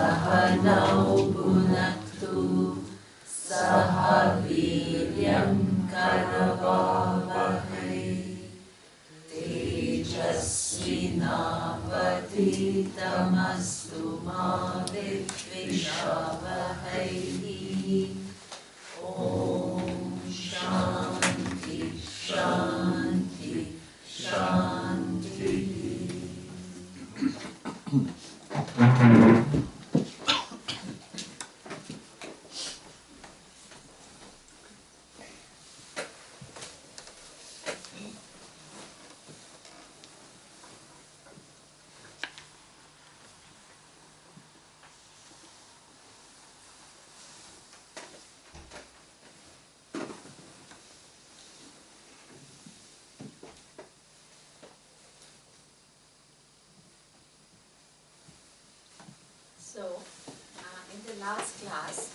Sahanau Bhunaktu Sahaviryam Karavavahai Tejasvinavaditamastu ma vidvishavahai. Om Shanti Shanti Shanti. So, in the last class,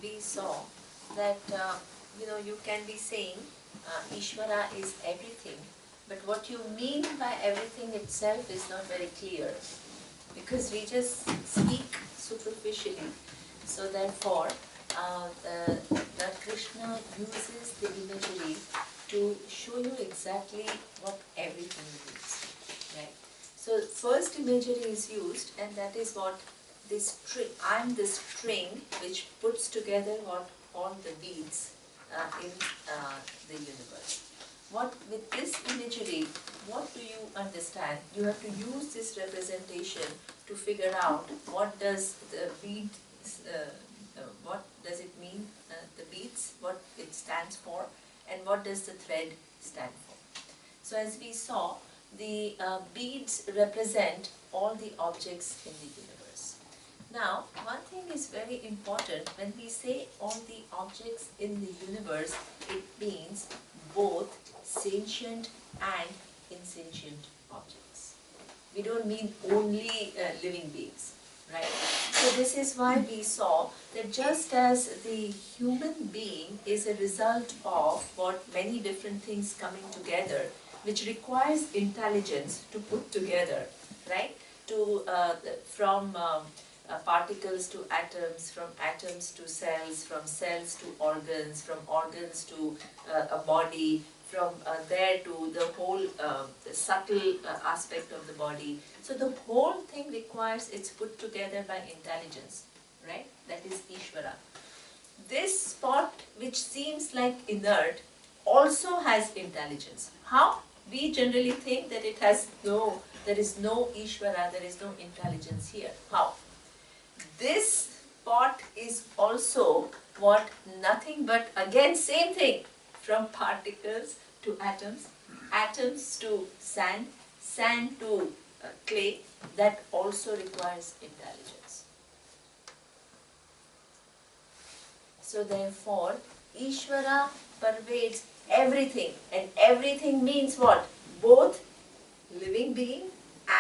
we saw that, you can be saying Ishvara is everything, but what you mean by everything itself is not very clear, because we just speak superficially. So therefore, the Krishna uses the imagery to show you exactly what everything means, right? So first imagery is used, and that is what this string. I am the string which puts together what all the beads in the universe. What with this imagery, what do you understand? You have to use this representation to figure out what does the bead, what does it mean? The beads, what it stands for, and what does the thread stand for? So as we saw, the beads represent all the objects in the universe. Now, one thing is very important. When we say all the objects in the universe, it means both sentient and insentient objects. We don't mean only living beings, right? So this is why we saw that just as the human being is a result of what many different things coming together, which requires intelligence to put together, right? From particles to atoms, from atoms to cells, from cells to organs, from organs to a body, from there to the whole the subtle aspect of the body. So the whole thing requires, it's put together by intelligence, right? That is Ishvara. This spot which seems like inert also has intelligence. How? We generally think that it has there is no Ishvara, there is no intelligence here. How? This spot is also what? Nothing but, again, same thing, from particles to atoms, atoms to sand, sand to clay, that also requires intelligence. So therefore, Ishvara pervades everything, and everything means what? Both living being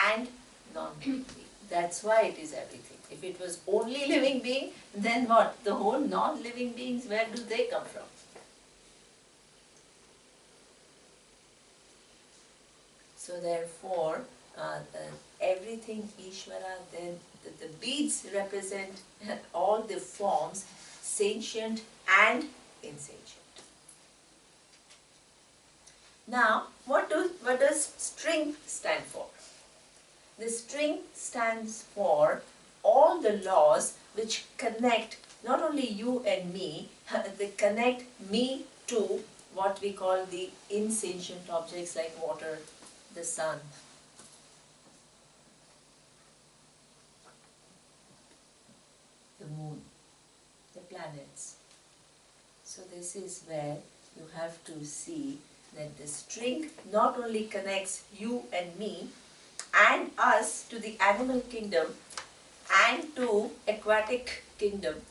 and non-living being. That's why it is everything. If it was only living being, then what? The whole non-living beings, where do they come from? So therefore, everything Ishvara, then the beads represent all the forms, sentient and insentient. Now, what does string stand for? The string stands for all the laws which connect not only you and me, they connect me to what we call the insentient objects like water, the sun, the moon, the planets. So this is where you have to see that the string not only connects you and me and us to the animal kingdom and to aquatic kingdom,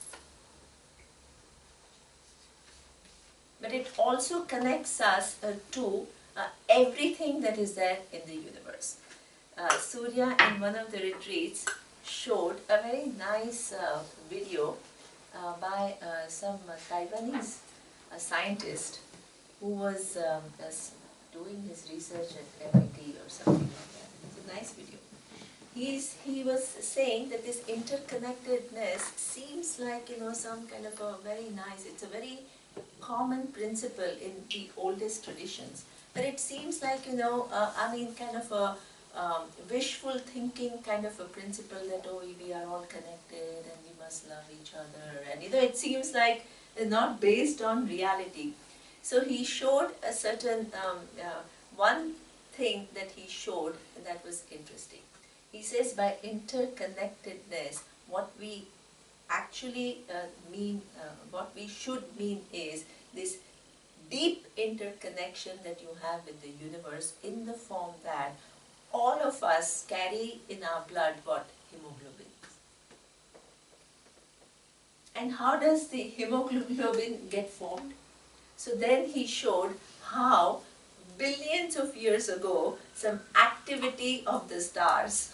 but it also connects us to everything that is there in the universe. Surya, in one of the retreats, showed a very nice video by some Taiwanese scientist who was doing his research at MIT or something like that. It's a nice video. he was saying that this interconnectedness seems like, some kind of a very nice, it's a very common principle in the oldest traditions. But it seems like, kind of a wishful thinking kind of a principle that, oh, we are all connected and we must love each other. And, it seems like not based on reality. So he showed a certain, one thing that he showed that was interesting. He says by interconnectedness, what we actually mean, what we should mean is this deep interconnection that you have with the universe in the form that all of us carry in our blood what? Hemoglobin. And how does the hemoglobin get formed? So then he showed how billions of years ago some activity of the stars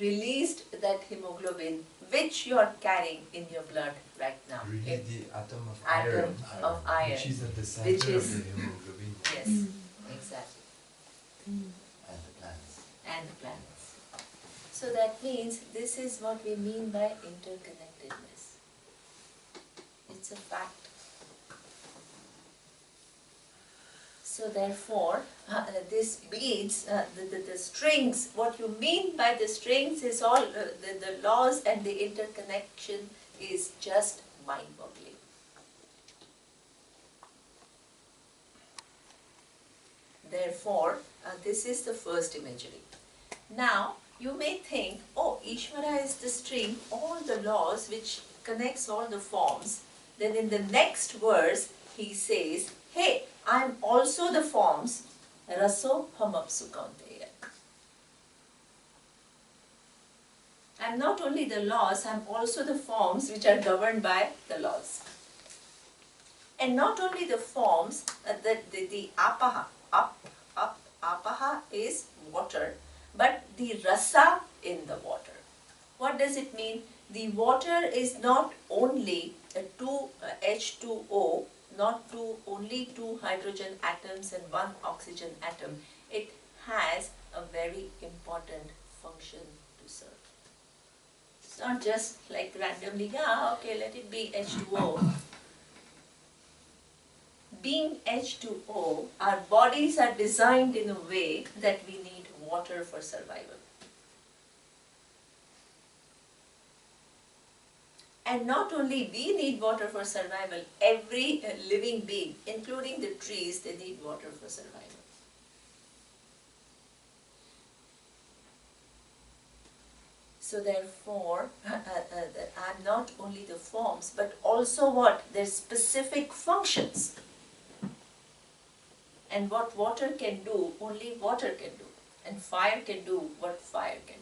released that hemoglobin which you are carrying in your blood right now. Release the atom of Atom of iron. which is at the center Which is- of the hemoglobin. Yes, exactly. And the planets. And the planets. So that means this is what we mean by interconnectedness. It's a fact. So therefore, this beads, the strings, what you mean by the strings is all, the laws and the interconnection is just mind-boggling. Therefore, this is the first imagery. Now, you may think, oh, Ishvara is the string, all the laws which connects all the forms. Then in the next verse, he says, hey, I am also the forms, raso hamapsu kaunteya. I am not only the laws, I am also the forms which are governed by the laws. And not only the forms, the apaha, apaha is water, but the rasa in the water. What does it mean? The water is not only H2O, not only two hydrogen atoms and one oxygen atom. It has a very important function to serve. It's not just like randomly, okay, let it be H2O. Being H2O, our bodies are designed in a way that we need water for survival. And not only we need water for survival, every living being, including the trees, they need water for survival. So therefore, I'm not only the forms, but also what? Their specific functions. And what water can do, only water can do. And fire can do what fire can do.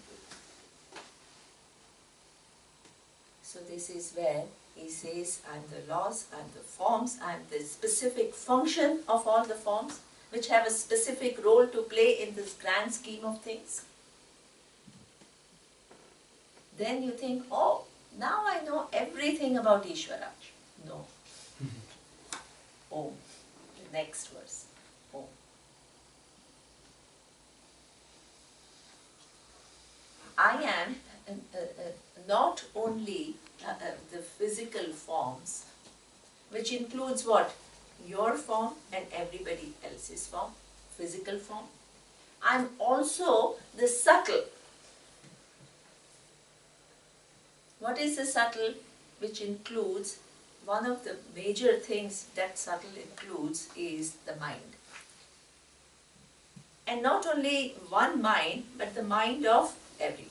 So this is where he says, I'm the laws, I'm the forms, I'm the specific function of all the forms, which have a specific role to play in this grand scheme of things. Then you think, oh, now I know everything about Ishvara. No. Om. The next verse. Om. I am not only the physical forms, which includes what? Your form and everybody else's form, physical form. I'm also the subtle. What is the subtle? Which includes, one of the major things that subtle includes is the mind. And not only one mind, but the mind of everyone.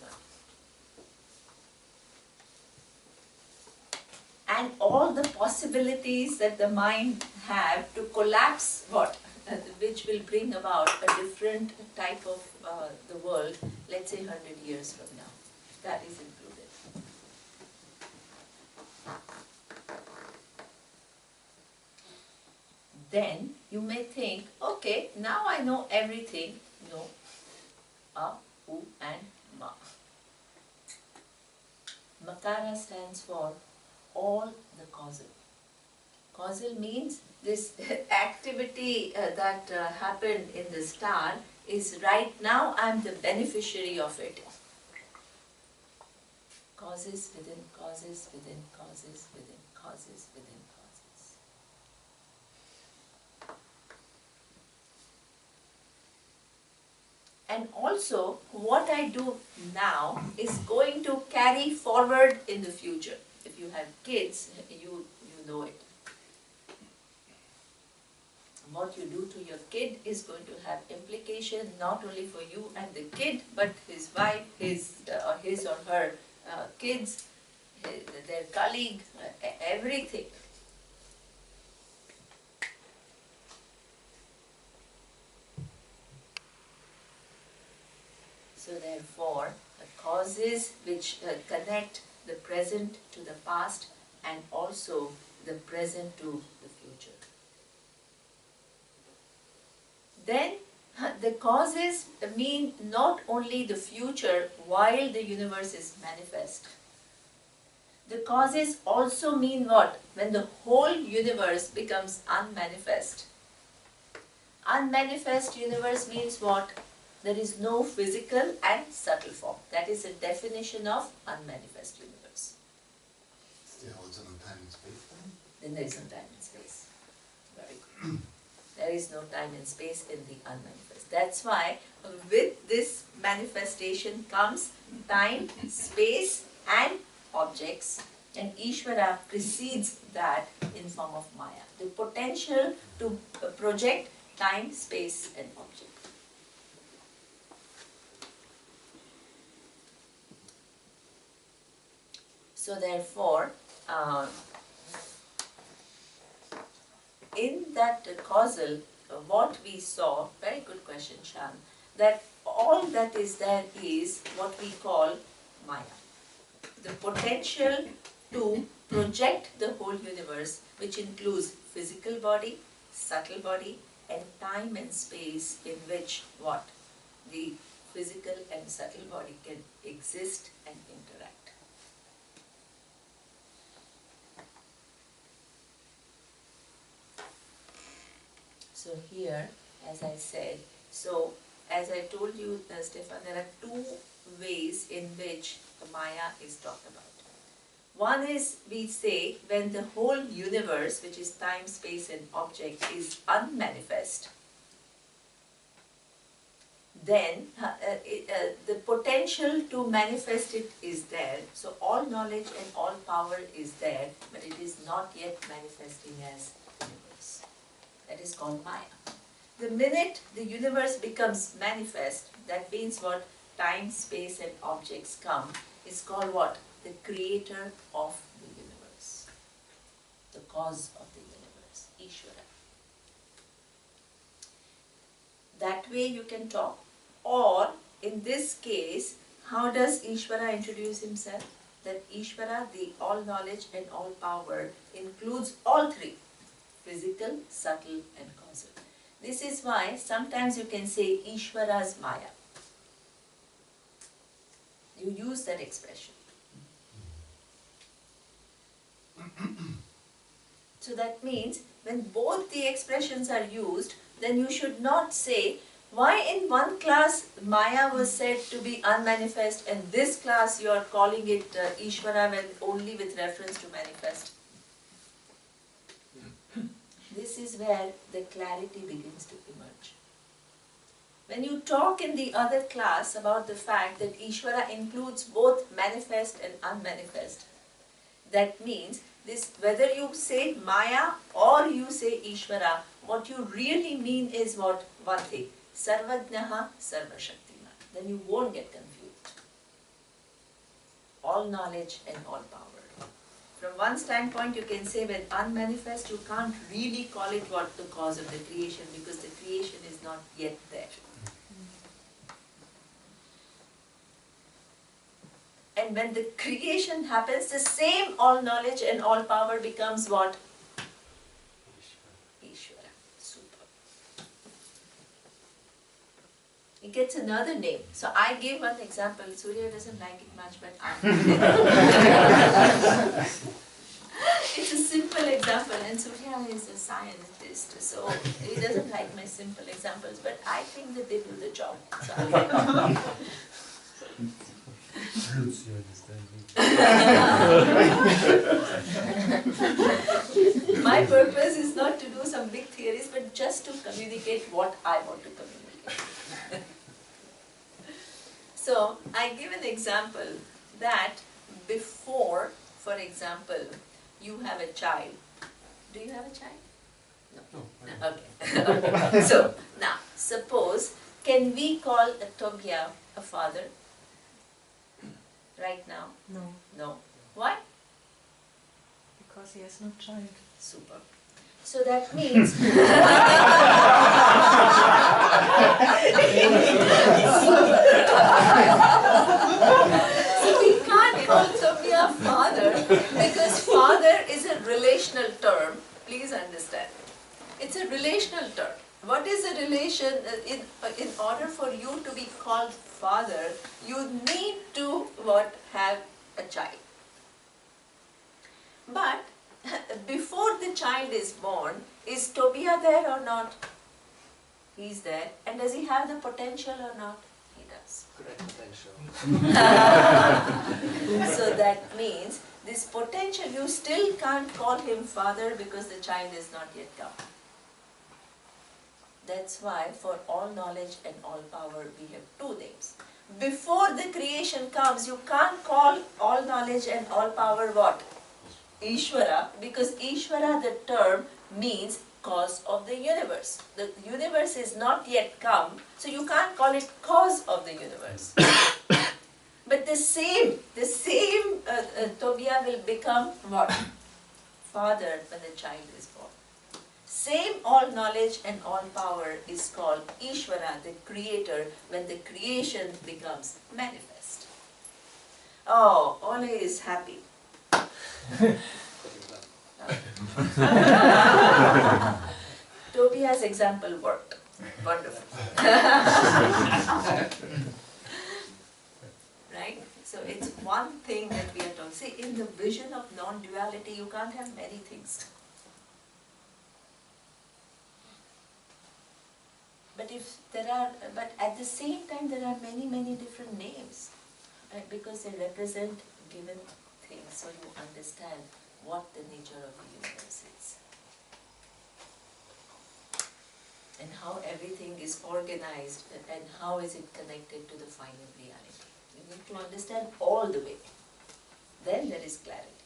And all the possibilities that the mind have to collapse what? Which will bring about a different type of the world, let's say 100 years from now. That is included. Then you may think, okay, now I know everything. No. A, U and Ma. Makara stands for all the causal. Causal means this activity that happened in the star is right now I am the beneficiary of it. Causes within causes within causes within causes within causes. And also, what I do now is going to carry forward in the future. If you have kids, you know it. What you do to your kid is going to have implication not only for you and the kid, but his wife, his or her kids, their colleague, everything. So therefore, the causes which connect the present to the past and also the present to the future. Then the causes mean not only the future while the universe is manifest. The causes also mean what? When the whole universe becomes unmanifest. Unmanifest universe means what? There is no physical and subtle form. That is a definition of unmanifest universe. Is there also no time and space then? Then there is no time and space. Very good. There is no time and space in the unmanifest. That's why with this manifestation comes time, space and objects, and Ishvara precedes that in form of Maya. The potential to project time, space and object. So therefore, in that causal, what we saw, very good question, Shan, that all that is there is what we call Maya. The potential to project the whole universe, which includes physical body, subtle body, and time and space in which what? The physical and subtle body can exist and interact. So here, as I said, so as I told you, Stefan, there are two ways in which the Maya is talked about. One is, we say, when the whole universe, which is time, space and object, is unmanifest, then the potential to manifest it is there. So all knowledge and all power is there, but it is not yet manifesting as universe. That is called Maya. The minute the universe becomes manifest, that means what? Time, space and objects come. It's called what? The creator of the universe. The cause of the universe, Ishvara. That way you can talk. Or, in this case, how does Ishvara introduce himself? That Ishvara, the all knowledge and all power, includes all three. Physical, subtle and causal. This is why sometimes you can say Ishvara's Maya. You use that expression. So that means when both the expressions are used, then you should not say, why in one class Maya was said to be unmanifest and this class you are calling it Ishvara when only with reference to manifest. This is where the clarity begins to emerge. When you talk in the other class about the fact that Ishvara includes both manifest and unmanifest, that means this, whether you say Maya or you say Ishvara, what you really mean is what? One thing, Sarvajnaha Sarvashaktiman. Then you won't get confused. All knowledge and all power. From one standpoint, you can say when unmanifest, you can't really call it what? The cause of the creation, because the creation is not yet there. And when the creation happens, the same all knowledge and all power becomes what? Ishvara. Super. It gets another name. So I gave one example. Surya doesn't like it much, but I It's a simple example, and Surya is a scientist, so he doesn't like my simple examples, but I think that they do the job. So Roots your understanding. my purpose is not to do some big theories, but just to communicate what I want to communicate. So, I give an example that before, for example, you have a child. Do you have a child? No. Okay. Okay. So, now, suppose, can we call Tobia a father? Right now? No, No. Why? because he has no child. Super. So that means so we can't call Tobia father because father is a relational term. Please understand. It's a relational term. What is a relation? In order for you to be called father, you need to have a child. But before the child is born, is Tobia there or not? He's there. And does he have the potential or not? He does. Great potential. So that means this potential, you still can't call him father because the child is not yet come. That's why for all knowledge and all power we have two names. Before the creation comes, you can't call all knowledge and all power what? Ishvara, because Ishvara, the term, means cause of the universe. The universe is not yet come, so you can't call it cause of the universe. But the same Tobia will become what? Father when the child is born. Same all knowledge and all power is called Ishvara, the creator, when the creation becomes manifest. Oh, Ole is happy. Tobia's example worked. Wonderful. Right? So it's one thing that we are talking. See, in the vision of non-duality, you can't have many things. But at the same time, there are many, many different names, right? Because they represent given things, so you understand what the nature of the universe is. And how everything is organized, and how is it connected to the final reality. You need to understand all the way. Then there is clarity.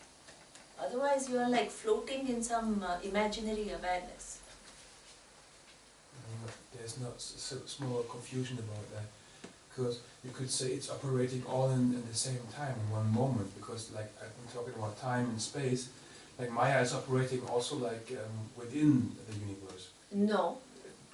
Otherwise you are like floating in some imaginary awareness. There's not so small confusion about that, because you could say it's operating all in the same time in one moment, because like I'm talking about time and space, like Maya is operating also like within the universe. No,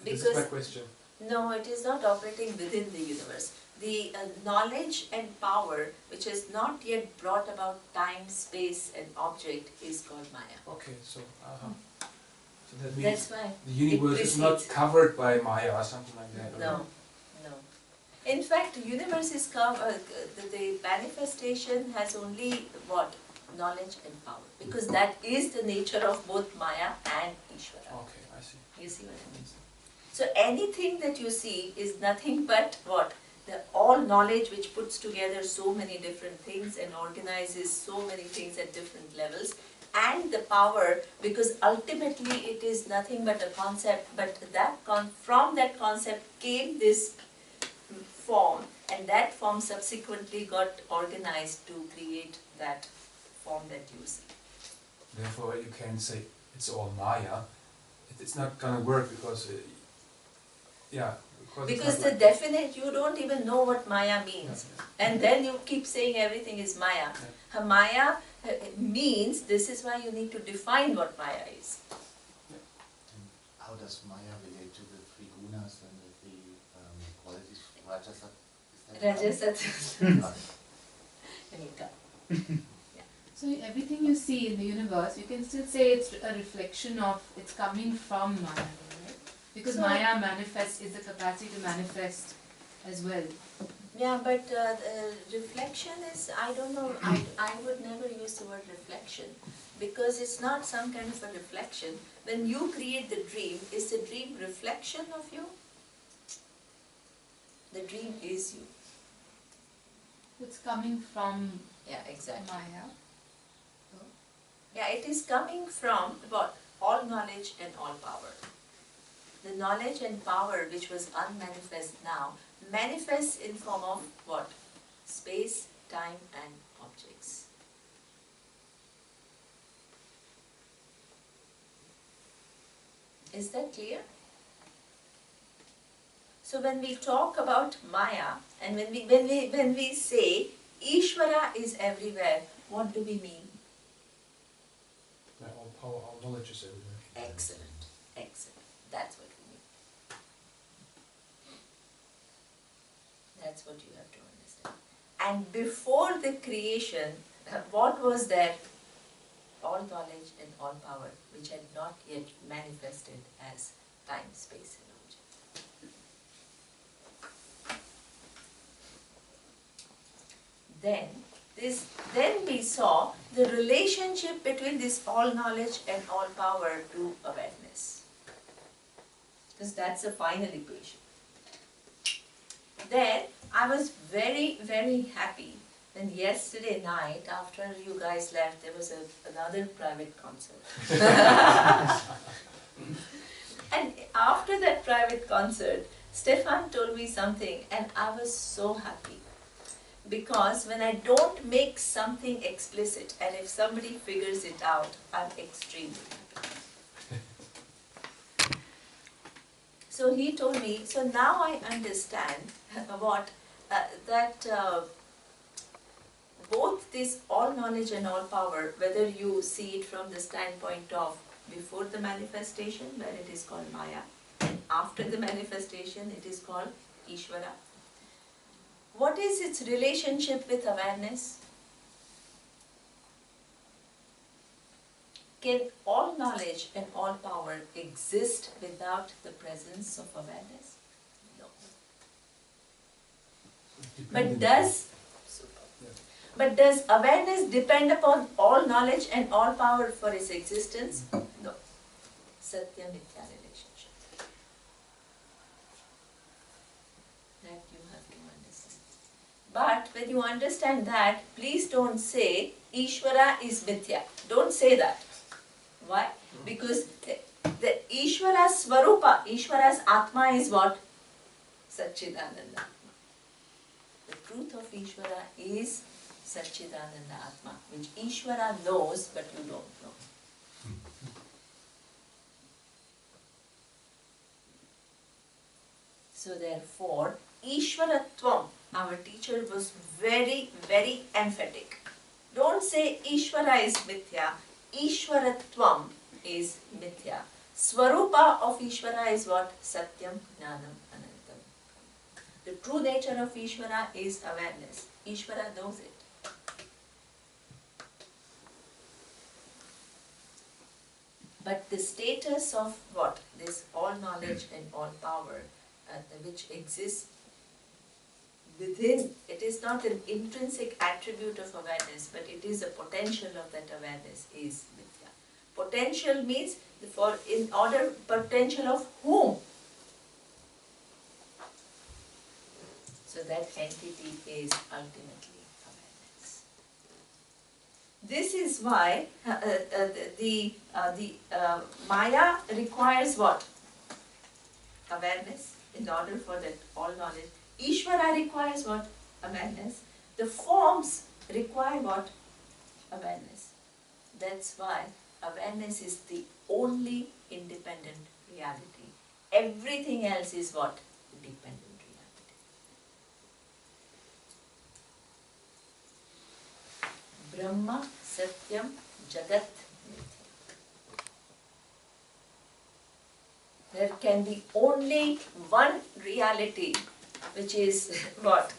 This is my question. No, it is not operating within the universe. The knowledge and power which has not yet brought about time, space and object is called Maya. Okay, so so that means That's why the universe is not precedes. covered by Maya or something like that. No, no. In fact, the universe is the manifestation has only what? Knowledge and power. Because that is the nature of both Maya and Ishvara. Okay, I see. You see what I mean? So anything that you see is nothing but what? The all knowledge which puts together so many different things and organizes so many things at different levels, and the power, because ultimately it is nothing but a concept, but that from that concept came this form, and that form subsequently got organized to create that form that you see. Therefore, you can say it's all Maya. It's not gonna work because, Because the definite, you don't even know what Maya means. And then you keep saying everything is Maya. Maya means, this is why you need to define what Maya is. How does Maya relate to the three gunas and the three qualities? Rajasat? Rajasat. So everything you see in the universe, you can still say it's a reflection of, it's coming from Maya, right? Because So, Maya manifests, is the capacity to manifest as well. Yeah, but reflection is, I don't know, I would never use the word reflection. because it's not some kind of a reflection. When you create the dream, is the dream reflection of you? The dream is you. It's coming from Yeah, exactly. Maya. Yeah, it is coming from what? All knowledge and all power. The knowledge and power which was unmanifest now manifests in form of what? Space, time and objects. Is that clear? So when we talk about Maya and when we say Ishvara is everywhere, what do we mean? All power, all knowledge is everywhere. Excellent, excellent. That's what we mean. That's what you have to understand. And before the creation, what was there? All knowledge and all power, which had not yet manifested as time, space and object. Then we saw the relationship between this all knowledge and all power to awareness. Because that's the final equation. Then I was very, very happy when yesterday night, after you guys left, there was another private concert. And after that private concert, Stefan told me something and I was so happy. Because when I don't make something explicit and if somebody figures it out, I'm extremely happy. So he told me, so now I understand that both this all knowledge and all power, whether you see it from the standpoint of before the manifestation, where it is called Maya, and after the manifestation, it is called Ishvara. What is its relationship with awareness? Can all knowledge and all power exist without the presence of awareness? No. But does awareness depend upon all knowledge and all power for its existence? No. Satya Mithya relationship. That you have to understand. But when you understand that, please don't say Ishvara is Mithya. Don't say that. Why? Because the Ishvara's Swarupa, Ishvara's Atma is what? Satchidananda. The truth of Ishvara is Satchidananda Atma, which Ishvara knows but you don't know. So therefore, Ishvaratvam, our teacher was very, very emphatic. Don't say Ishvara is Mithya, Ishvaratvam is Mithya. Swarupa of Ishvara is what? Satyam, Jnanam, Anantam. The true nature of Ishvara is awareness. Ishvara knows it. But the status of what? This all knowledge and all power which exists within, it is not an intrinsic attribute of awareness, but it is a potential of that awareness is Mithya. Potential means potential of whom? So that entity is ultimately awareness. This is why the Maya requires what? Awareness in order for that all knowledge. Ishvara requires what? Awareness. The forms require what? Awareness. That's why awareness is the only independent reality. Everything else is what? Dependent reality. Brahma, Satyam, Jagat, Mithya. There can be only one reality, which is what?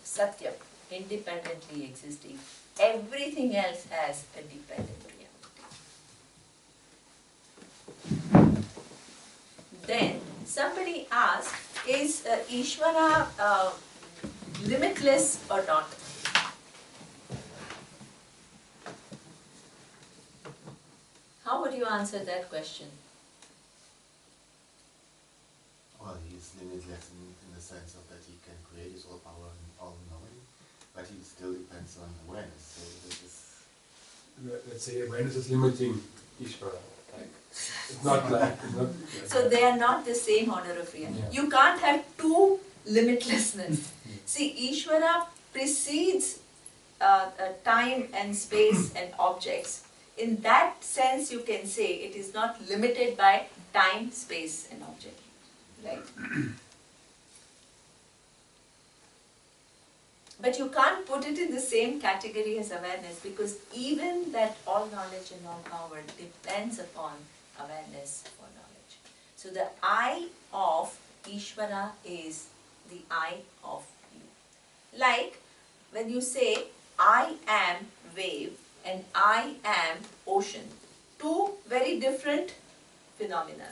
Satyam, independently existing. Everything else has a dependent reality. Then somebody asked, is Ishvara limitless or not? How would you answer that question? Well, he is limitless in the sense of that he can create his all power and all knowing, but he still depends on awareness. So this is. Let's say awareness is limiting Ishvara. Like, it's not like. It's not, So they are not the same order of reality. Yeah. You can't have two limitlessness. See, Ishvara precedes time and space and objects. In that sense, you can say it is not limited by time, space, and object. Right? But you can't put it in the same category as awareness, because even that all knowledge and all power depends upon awareness for knowledge. So the I of Ishvara is the I of you. Like when you say, I am wave and I am ocean. Two very different phenomena.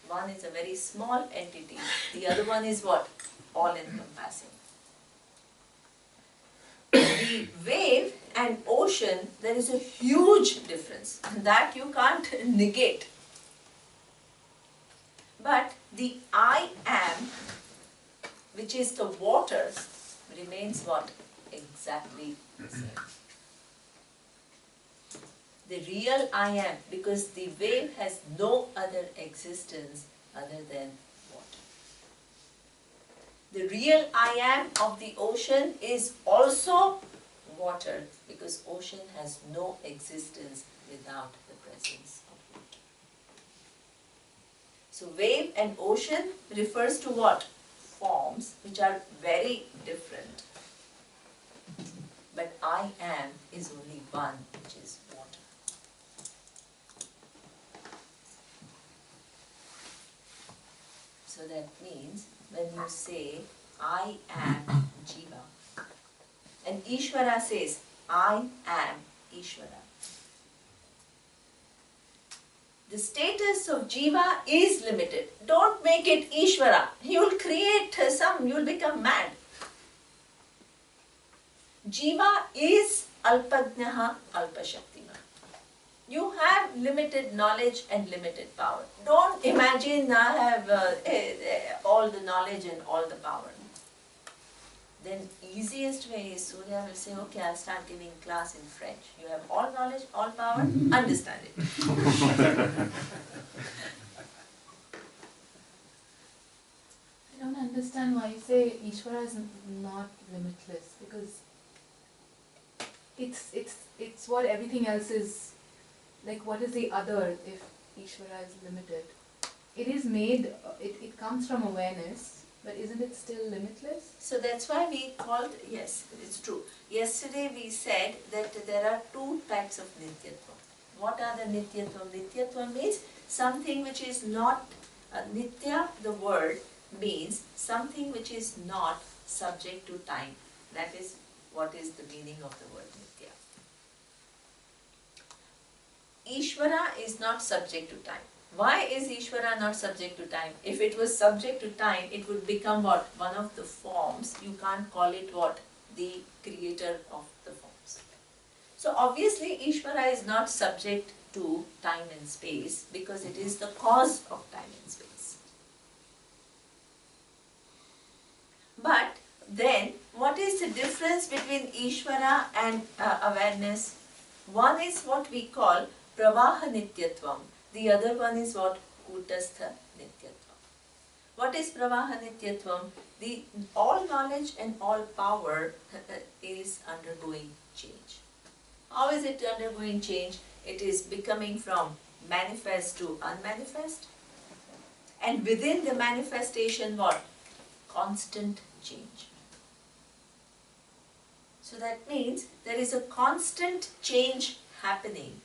One is a very small entity, the other one is what? All-encompassing. The wave and ocean, there is a huge difference, and that you can't negate. But the I am, which is the water, remains what? Exactly the same. The real I am, because the wave has no other existence other than water. The real I am of the ocean is also water, because ocean has no existence without the presence of water. So wave and ocean refers to what? Forms which are very different. But I am is only one, which is water. So that means when you say, I am Jiva, and Ishvara says, I am Ishvara. The status of Jiva is limited. Don't make it Ishvara. You will create you will become mad. Jiva is Alpajnaha Alpashaktima. You have limited knowledge and limited power. Don't imagine I have all the knowledge and all the power. Then easiest way is Surya will say, okay, I'll start giving class in French. You have all knowledge, all power, understand it. I don't understand why you say Ishvara is not limitless, because it's what everything else is. Like, what is the other if Ishvara is limited? It is made, it comes from awareness, but isn't it still limitless? So that's why we called, yes, it's true. Yesterday we said that there are two types of Nityatva. What are the Nityatva? Nityatva means something which is not, Nitya, the word, means something which is not subject to time. That is what is the meaning of the word Nitya. Ishvara is not subject to time. Why is Ishvara not subject to time? If it was subject to time, it would become what? One of the forms. You can't call it what? The creator of the forms. So obviously Ishvara is not subject to time and space, because it is the cause of time and space. But then, what is the difference between Ishvara and awareness? One is what we call Pravaha Nityatvam. The other one is what? Kutastha Nityatvam. What is Pravaha Nityatvam? The all knowledge and all power is undergoing change. How is it undergoing change? It is becoming from manifest to unmanifest. And within the manifestation what? Constant change. So that means there is a constant change happening.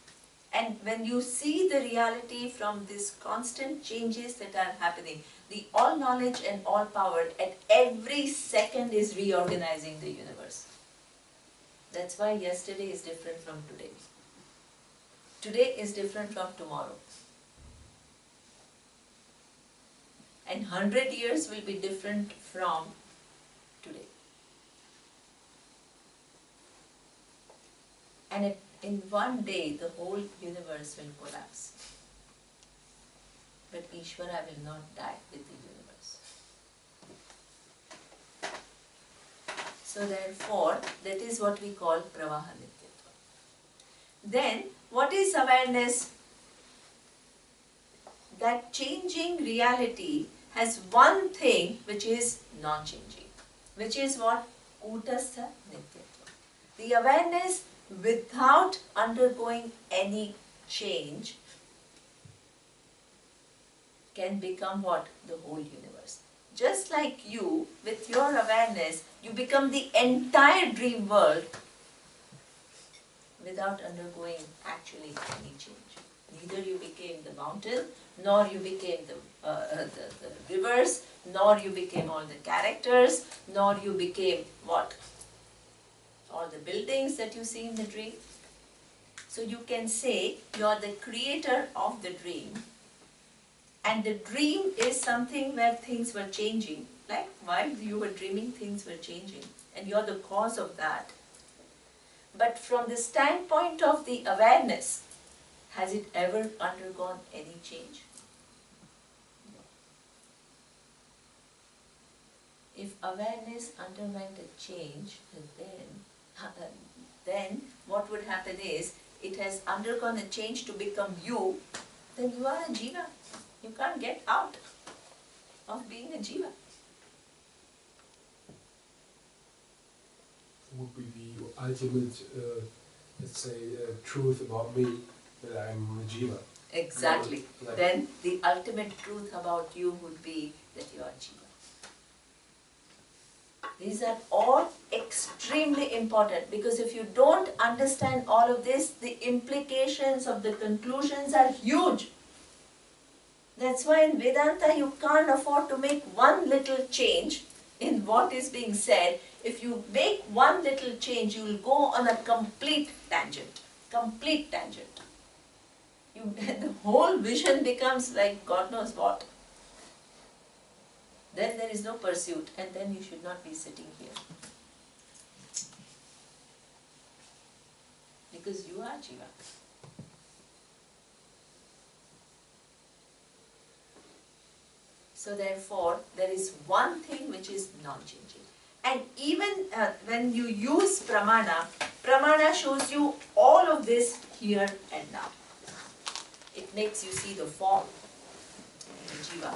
And when you see the reality from these constant changes that are happening, the all knowledge and all power at every second is reorganizing the universe. That's why yesterday is different from today. Today is different from tomorrow. And 100 years will be different from today. And in one day the whole universe will collapse. But Ishvara will not die with the universe. So therefore, that is what we call Pravaha Nityatva. Then, what is awareness? That changing reality has one thing which is non-changing, which is what? Kutastha Nityatva. The awareness without undergoing any change can become what? The whole universe. Just like you, with your awareness, you become the entire dream world without undergoing actually any change. Neither you became the mountain, nor you became the rivers, nor you became all the characters, nor you became what? All the buildings that you see in the dream. So you can say you are the creator of the dream, and the dream is something where things were changing. Like while you were dreaming, things were changing, and you are the cause of that. But from the standpoint of the awareness, has it ever undergone any change? No. If awareness underwent a change, then what would happen is, it has undergone a change to become you, then you are a jiva. You can't get out of being a jiva. Would be the ultimate, let's say, truth about me, that I'm a jiva. Exactly. Like, Then the ultimate truth about you would be that you are jiva. These are all extremely important, because if you don't understand all of this, the implications of the conclusions are huge. That's why in Vedanta you can't afford to make one little change in what is being said. If you make one little change, you will go on a complete tangent. Complete tangent. The whole vision becomes like God knows what. Then there is no pursuit, and then you should not be sitting here. Because you are jiva. So therefore, there is one thing which is non-changing. And even when you use pramana, pramana shows you all of this here and now. It makes you see the form, the jiva.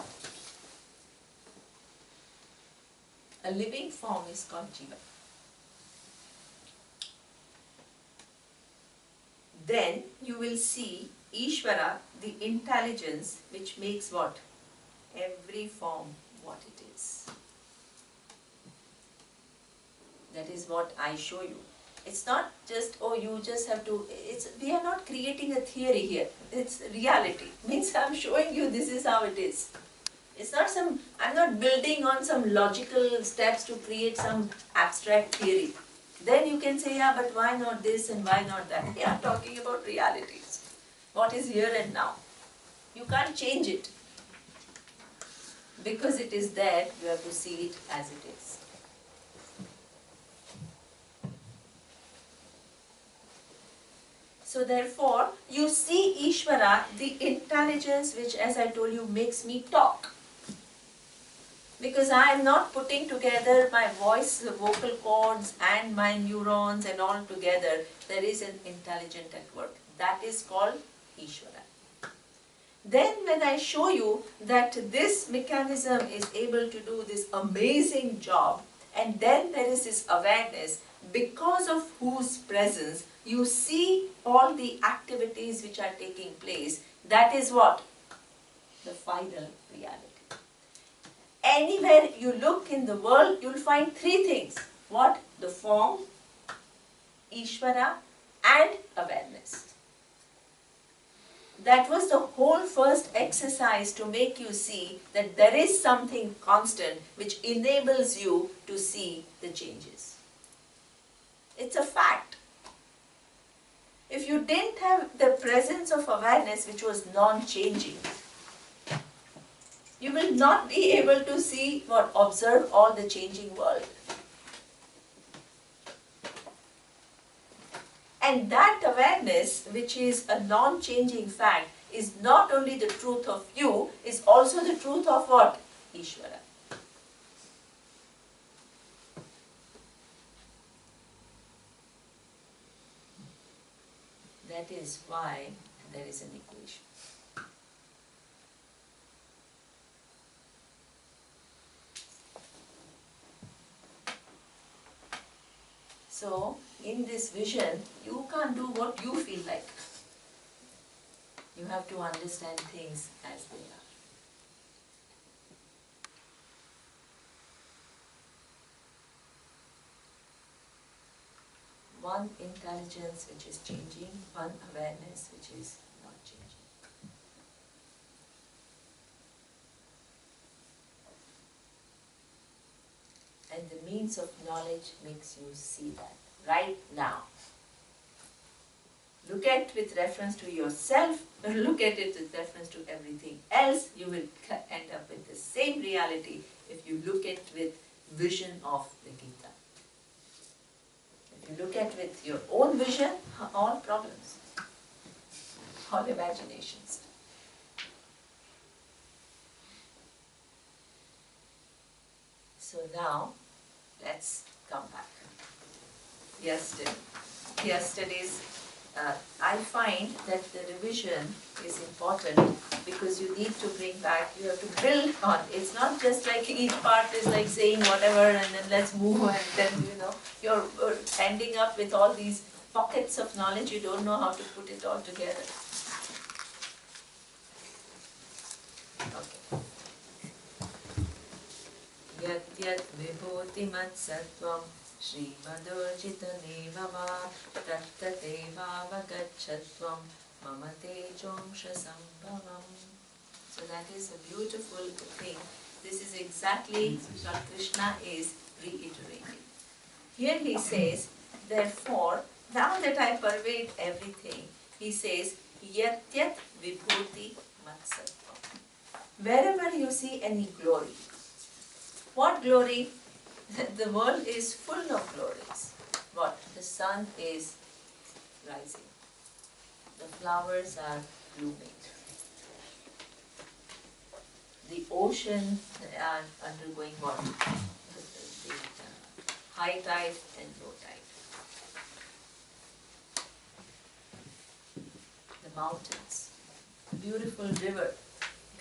A living form is called jiva. Then you will see Ishvara, the intelligence which makes what? Every form what it is. That is what I show you. It's not just, oh, you just have to, we are not creating a theory here. It's reality. Means I'm showing you this is how it is. It's not I'm not building on some logical steps to create some abstract theory. Then you can say, yeah, but why not this and why not that? We are talking about realities. What is here and now. You can't change it. Because it is there, you have to see it as it is. So therefore, you see Ishvara, the intelligence which, as I told you, makes me talk. Because I am not putting together my voice, the vocal cords and my neurons and all together. There is an intelligent at work. That is called Ishvara. Then when I show you that this mechanism is able to do this amazing job, and then there is this awareness, because of whose presence you see all the activities which are taking place, that is what? The final reality. Anywhere you look in the world, you will find three things. What? The form, Ishvara, and awareness. That was the whole first exercise to make you see that there is something constant which enables you to see the changes. It's a fact. If you didn't have the presence of awareness which was non-changing, you will not be able to see or observe all the changing world. And that awareness, which is a non-changing fact, is not only the truth of you, is also the truth of what? Ishvara. That is why there is an equation. So, in this vision, you can't do what you feel like. You have to understand things as they are. One intelligence which is changing, one awareness which is not changing. And the means of knowledge makes you see that right now. Look at with reference to yourself, or look at it with reference to everything else, you will end up with the same reality if you look at with vision of the Gita. If you look at with your own vision, all problems, all imaginations. So now, let's come back. Yesterday's, I find that the revision is important because you need to bring back, you have to build on. It's not just like each part is like saying whatever and then let's move and then, you're ending up with all these pockets of knowledge, you don't know how to put it all together. Okay. Yat yat vibhuti mat sattvam Srimadurjita nevava Tattateva vagachatvam Mamate jomsha sambhavam. So that is a beautiful thing. This is exactly what Krishna is reiterating. Here he says, therefore, now that I pervade everything, he says, yat yat vibhuti mat sattvam. Wherever you see any glory, what glory? The world is full of glories. What? The sun is rising. The flowers are blooming. The ocean are undergoing what? The high tide and low tide. The mountains. The beautiful river.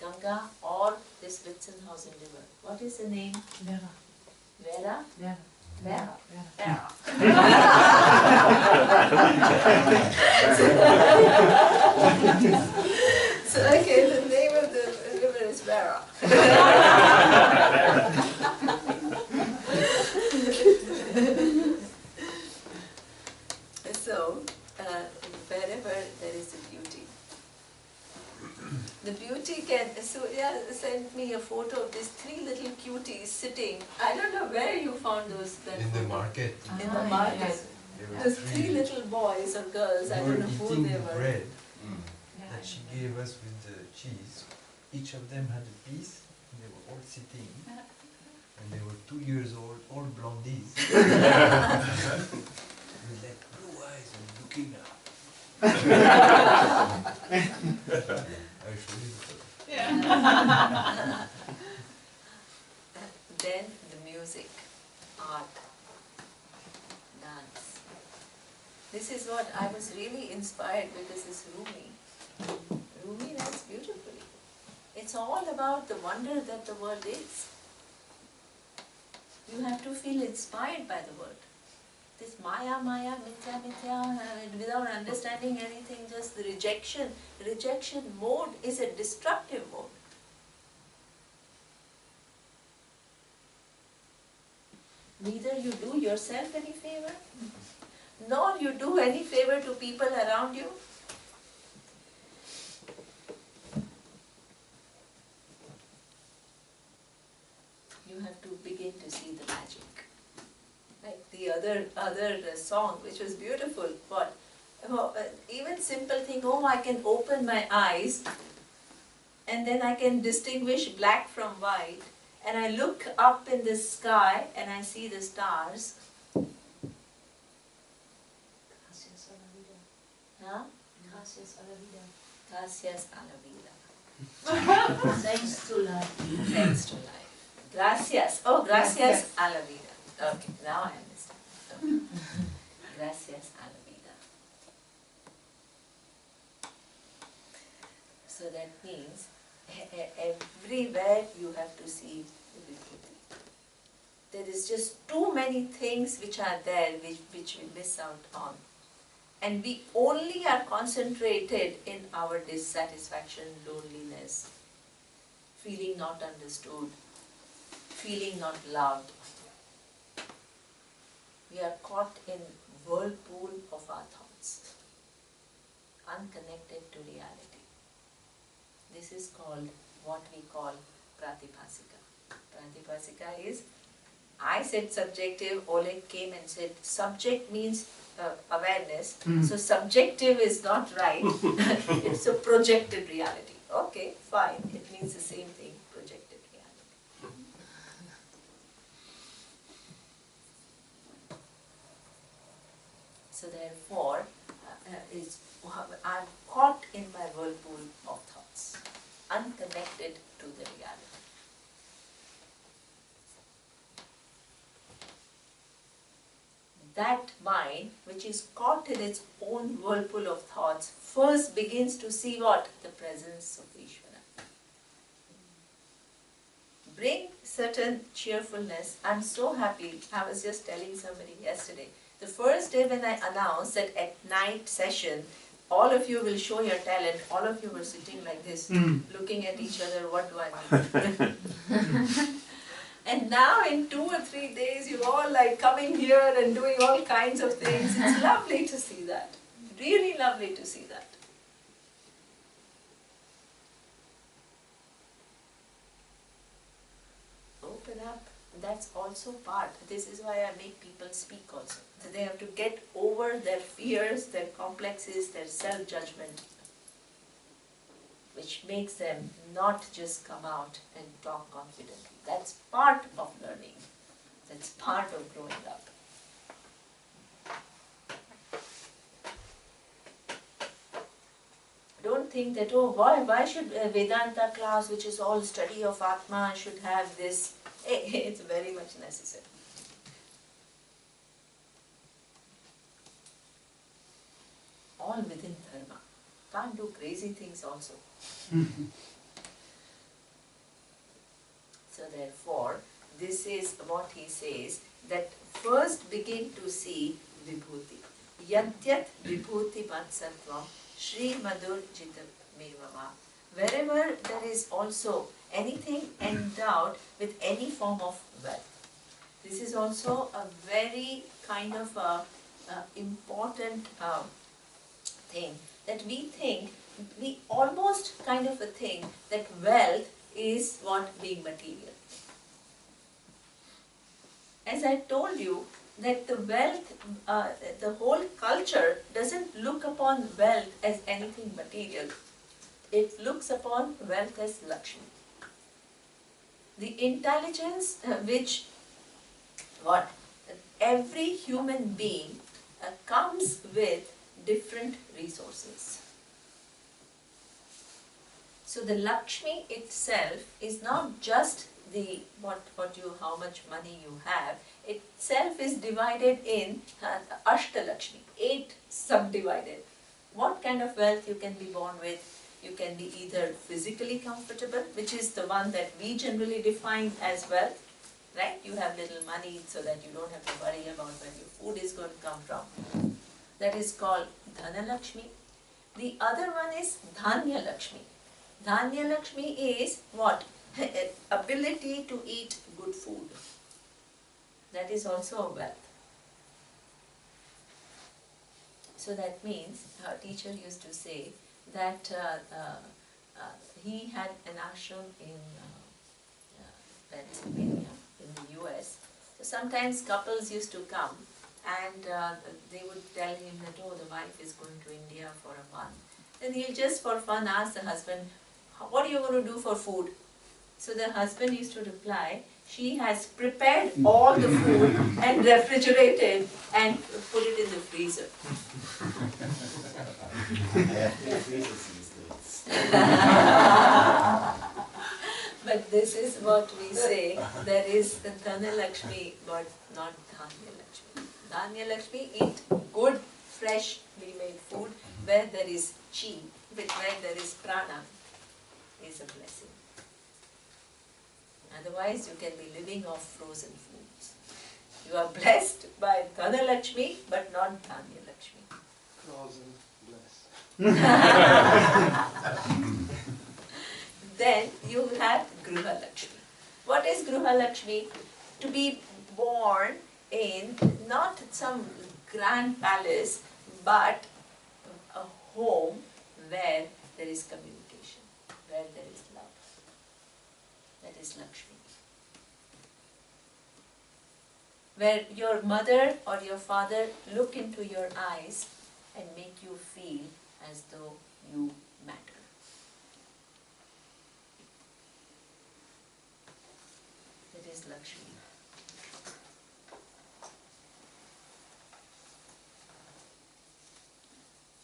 Ganga or this Ritzenhausen river. What is the name? Vera. Vera? Vera. Vera. Vera. So, okay, the name of the river is Vera. So, wherever there is a beauty. The beauty can, Surya sent me a photo of these three little cuties sitting. I don't know where you found those. In the market. In the market. Yes. There were Those three little boys or girls, I They don't were know who eating they the were. bread Yeah. that she gave us with the cheese. Each of them had a piece, and they were all sitting. And they were 2 years old, all blondies. With like blue eyes and looking up. I show you the photo. Then the music, art, dance. This is what I was really inspired because this Rumi writes beautifully. It's all about the wonder that the world is. You have to feel inspired by the world. This maya, mithya, without understanding anything, just the rejection mode is a destructive mode. Neither you do yourself any favor, nor you do any favor to people around you. You have to begin to see the magic. Like the other song, which was beautiful. What? Even simple thing, I can open my eyes and then I can distinguish black from white. And I look up in the sky and I see the stars. Huh? Gracias a la vida. Gracias a la vida. Thanks to life. Thanks to life. Gracias. Oh, gracias a la vida. Okay, now I understand. Okay. Gracias a la vida. So that means everywhere you have to see Vibhuti. There is just too many things which are there which we miss out on. And we only are concentrated in our dissatisfaction, loneliness, feeling not understood, feeling not loved. We are caught in whirlpool of our thoughts, unconnected to reality. This is called what we call pratibhasika. Pratibhasika is, I said subjective, Oleg came and said subject means awareness, so subjective is not right, it's a projected reality. Okay, fine, it means the same thing, projected reality. So therefore, I'm caught in my whirlpool of thoughts, unconnected to the reality. That mind, which is caught in its own whirlpool of thoughts, first begins to see what? The presence of Ishvara. Bring certain cheerfulness. I'm so happy. I was just telling somebody yesterday. The first day when I announced that at night session, all of you will show your talent, all of you were sitting like this, looking at each other, what do I need? And now in 2 or 3 days, you're all like coming here and doing all kinds of things. It's lovely to see that. Really lovely to see that. Open up. That's also part. This is why I make people speak also. So they have to get over their fears, their complexes, their self-judgment, which makes them not just come out and talk confidently. That's part of learning. That's part of growing up. Don't think that, oh, why should Vedanta class, which is all study of Atma, should have this. It's very much necessary. All within dharma. Can't do crazy things also. So therefore, this is what he says, that first begin to see Vibhuti. Yatyat Vibhuti Vatsattvam Shri Madhur Jitam Mevama. Wherever there is also anything endowed with any form of wealth. This is also a very kind of important thing, that we almost kind of think that wealth is what being material. As I told you, that the wealth, the whole culture doesn't look upon wealth as anything material. It looks upon wealth as Lakshmi. The intelligence which every human being comes with different resources. So the Lakshmi itself is not just the how much money you have. Itself is divided in Ashtalakshmi, 8 subdivided. What kind of wealth you can be born with? You can be either physically comfortable, which is the one that we generally define as wealth, right? You have little money so that you don't have to worry about where your food is going to come from. That is called Dhana Lakshmi. The other one is Dhanya Lakshmi. Dhanya Lakshmi is what? Ability to eat good food. That is also a wealth. So that means, our teacher used to say that he had an ashram in Pennsylvania, in the US. So sometimes couples used to come and they would tell him that, oh, the wife is going to India for a month. Then he'll just for fun ask the husband, what are you going to do for food? So the husband used to reply, she has prepared all the food and refrigerated and put it in the freezer. is what we say, there is the Dhana Lakshmi, but not Dhanya Lakshmi. Dhanya Lakshmi, eat good, freshly made food where there is chi, where there is prana, is a blessing. Otherwise, you can be living off frozen foods. You are blessed by Dhana Lakshmi, but not Dhanya Lakshmi. Frozen bliss. Then you have Gruha Lakshmi. What is Gruha Lakshmi? To be born in not some grand palace, but a home where there is communication, where there is love. That is Lakshmi. Where your mother or your father look into your eyes and make you feel as though you matter. That is Lakshmi.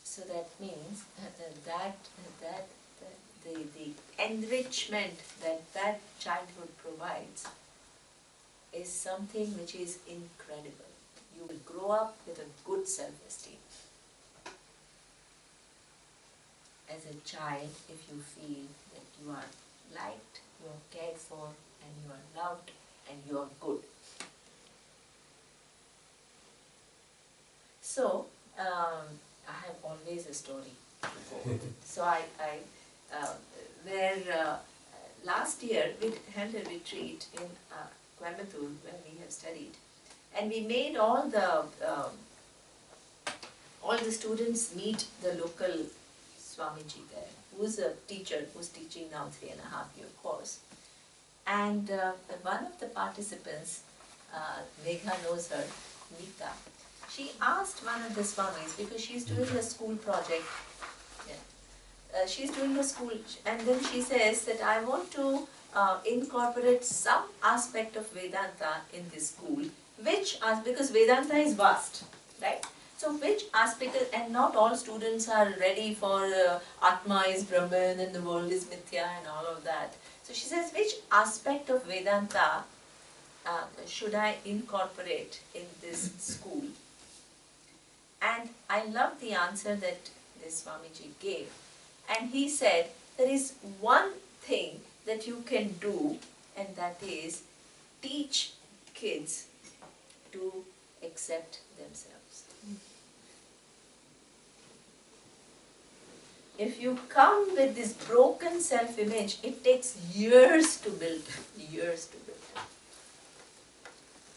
So that means the enrichment that childhood provides is something which is incredible. You will grow up with a good self-esteem. As a child, if you feel that you are liked, you are cared for, and you are loved, and you are good. So, I have always a story. So last year we held a retreat in Coimbatore where we have studied, and we made all the students meet the local Swamiji there, who's a teacher, who's teaching now 3.5-year course. And one of the participants, Megha knows her, Neeta, she asked one of the Swamis, because she's doing a school project, she's doing a school, and then she says that I want to incorporate some aspect of Vedanta in this school, because Vedanta is vast, right? So which aspect, and not all students are ready for Atma is Brahman and the world is Mithya and all of that. So she says, which aspect of Vedanta should I incorporate in this school? And I love the answer that this Swamiji gave. And he said, there is one thing that you can do, and that is teach kids to accept themselves. If you come with this broken self-image, it takes years to build, years to build.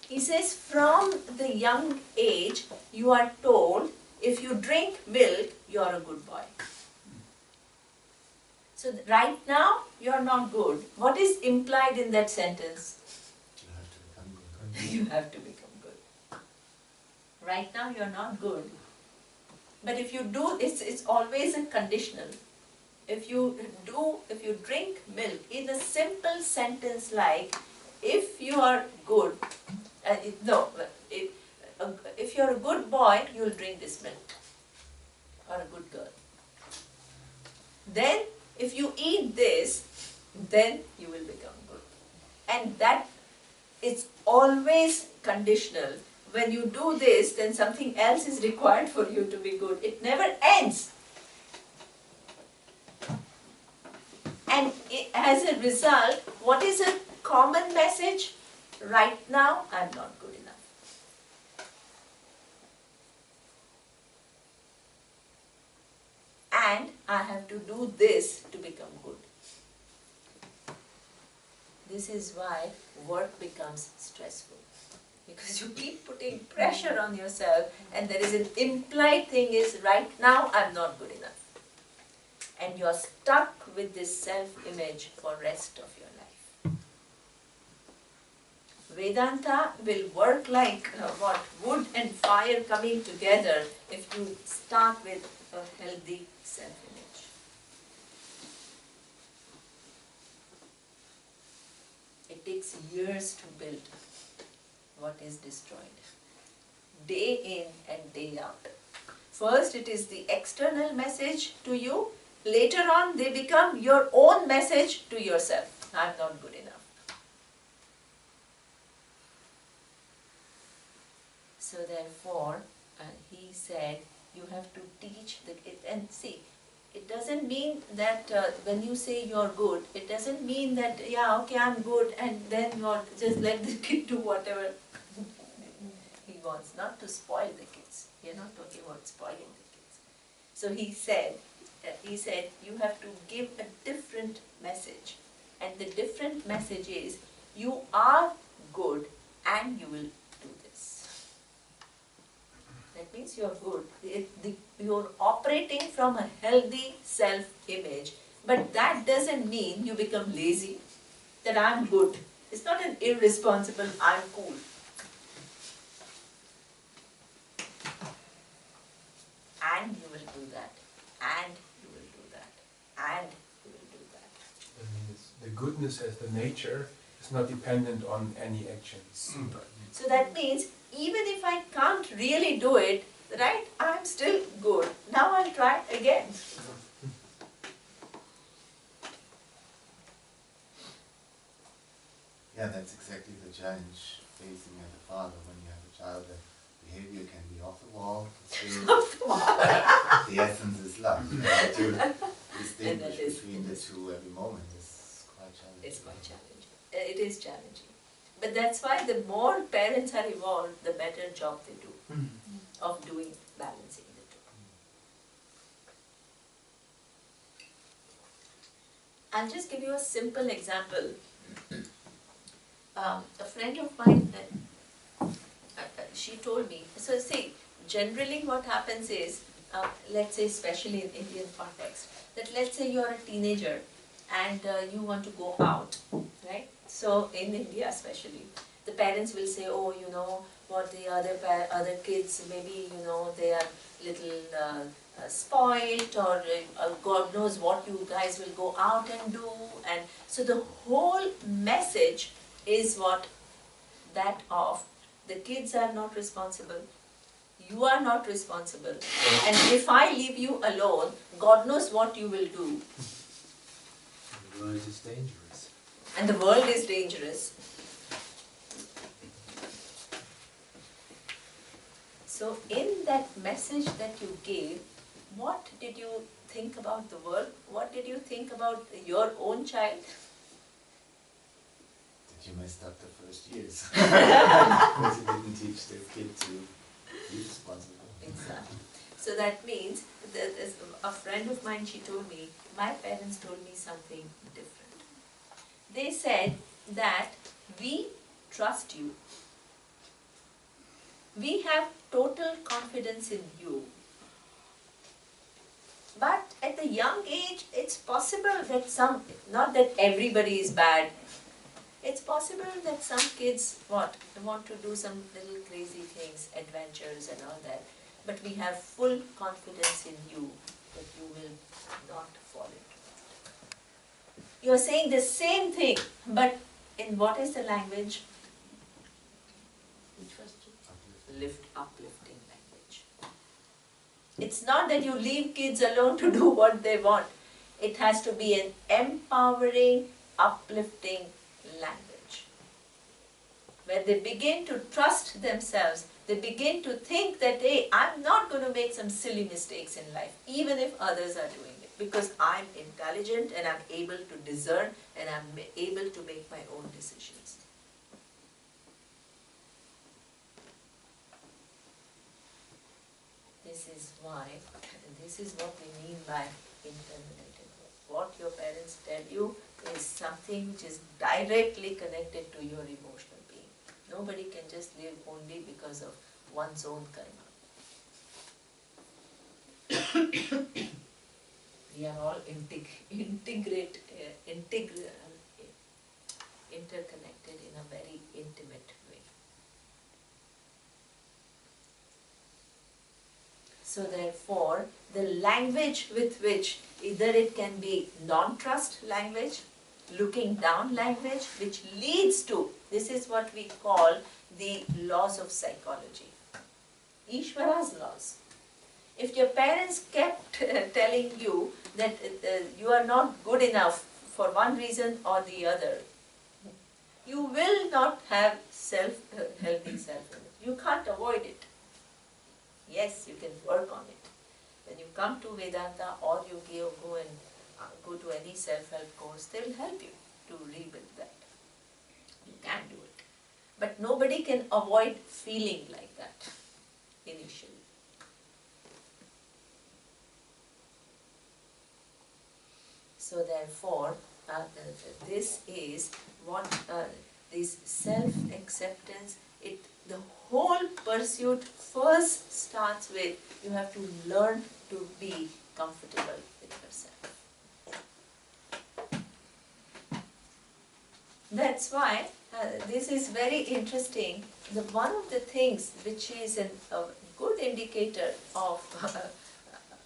He says, from the young age, you are told, if you drink milk, you are a good boy. So right now, you are not good. What is implied in that sentence? You have to become good. Right now, you are not good. But if you do, it's always a conditional. If you drink milk, in a simple sentence like, if you are good, if you are a good boy, you will drink this milk, or a good girl. Then, if you eat this, then you will become good. And that is always conditional. When you do this, then something else is required for you to be good. It never ends. And as a result, what is a common message? Right now, I am not good enough. And I have to do this to become good. This is why work becomes stressful. Because you keep putting pressure on yourself, and there is an implied thing is, right now I'm not good enough. And you're stuck with this self-image for rest of your life. Vedanta will work like wood and fire coming together if you start with a healthy self-image. It takes years to build what is destroyed, day in and day out. First it is the external message to you, later on they become your own message to yourself. I'm not good enough. So therefore, he said, you have to teach the kid. And see, it doesn't mean that when you say you're good, it doesn't mean that, yeah, okay, I'm good, and then you're just let the kid do whatever he wants. Not to spoil the kids. You're not talking about spoiling the kids. So he said, you have to give a different message. And the different message is, you are good and you will do this. That means you're good. You're operating from a healthy self-image. But that doesn't mean you become lazy, that I'm good. It's not an irresponsible, I'm cool. And you will do that. And you will do that. And you will do that. I mean, the goodness as the nature is not dependent on any actions. So that means, even if I can't really do it, right, I'm still good. Now I'll try again. Yeah, that's exactly the challenge facing as a father when you have a child that behavior can be off the wall. The essence is love. You have to distinguish between the two every moment. It's quite challenging. It's quite challenging. It is challenging. But that's why the more parents are involved, the better job they do of doing balancing the two. I'll just give you a simple example. A friend of mine, she told me, so see, generally what happens is, let's say especially in Indian context, that let's say you're a teenager and you want to go out, right? So in India especially, the parents will say, oh, you know, what the other kids, maybe, you know, they are little spoiled, or God knows what you guys will go out and do. And so the whole message is what? That of the kids are not responsible, you are not responsible, and if I leave you alone, God knows what you will do. The world is dangerous. And the world is dangerous. So in that message that you gave, what did you think about the world? What did you think about your own child? You messed up the first years. Because you didn't teach the kid to be responsible. Exactly. So that means, that a friend of mine, she told me, my parents told me something different. They said that we trust you. We have total confidence in you. But at a young age, it's possible that not that everybody is bad, it's possible that some kids want to do some little crazy things, adventures and all that. But we have full confidence in you that you will not fall into it. You are saying the same thing, but in what is the language? Which was uplifting language. It's not that you leave kids alone to do what they want. It has to be an empowering, uplifting language, where they begin to trust themselves. They begin to think that, hey, I'm not going to make some silly mistakes in life, even if others are doing it, because I'm intelligent and I'm able to discern and I'm able to make my own decisions. This is why, this is what we mean by interminated work. What your parents tell you is something which is directly connected to your emotional being. Nobody can just live only because of one's own karma. We are all interconnected in a very intimate way. So therefore, the language with which, either it can be non-trust language, looking down language, which leads to, this is what we call the laws of psychology. Ishvara's laws. If your parents kept telling you that you are not good enough for one reason or the other, you will not have healthy self-image. You can't avoid it. come to Vedanta or you go and go to any self-help course, they will help you to rebuild that. You can do it. But nobody can avoid feeling like that initially. So therefore, this is what this self-acceptance, the whole pursuit first starts with, you have to learn to be comfortable with yourself. That's why this is very interesting. One of the things which is a good indicator of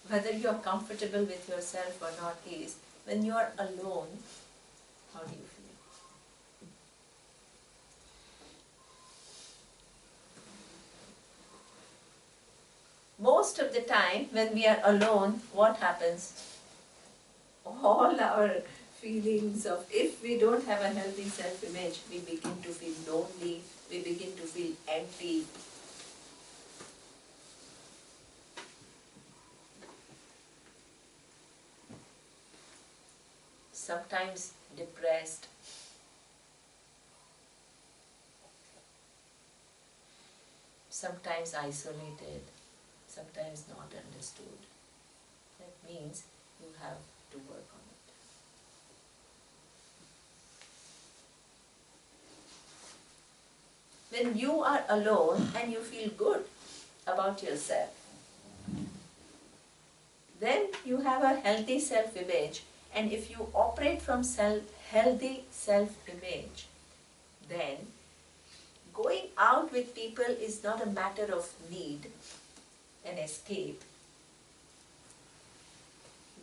whether you are comfortable with yourself or not is, when you are alone, how do you feel? Most of the time when we are alone, what happens? All our feelings of, if we don't have a healthy self-image, we begin to feel lonely, we begin to feel empty. Sometimes depressed. Sometimes isolated, sometimes not understood. That means you have to work on it. When you are alone and you feel good about yourself, then you have a healthy self-image. And if you operate from healthy self-image, then going out with people is not a matter of need, an escape.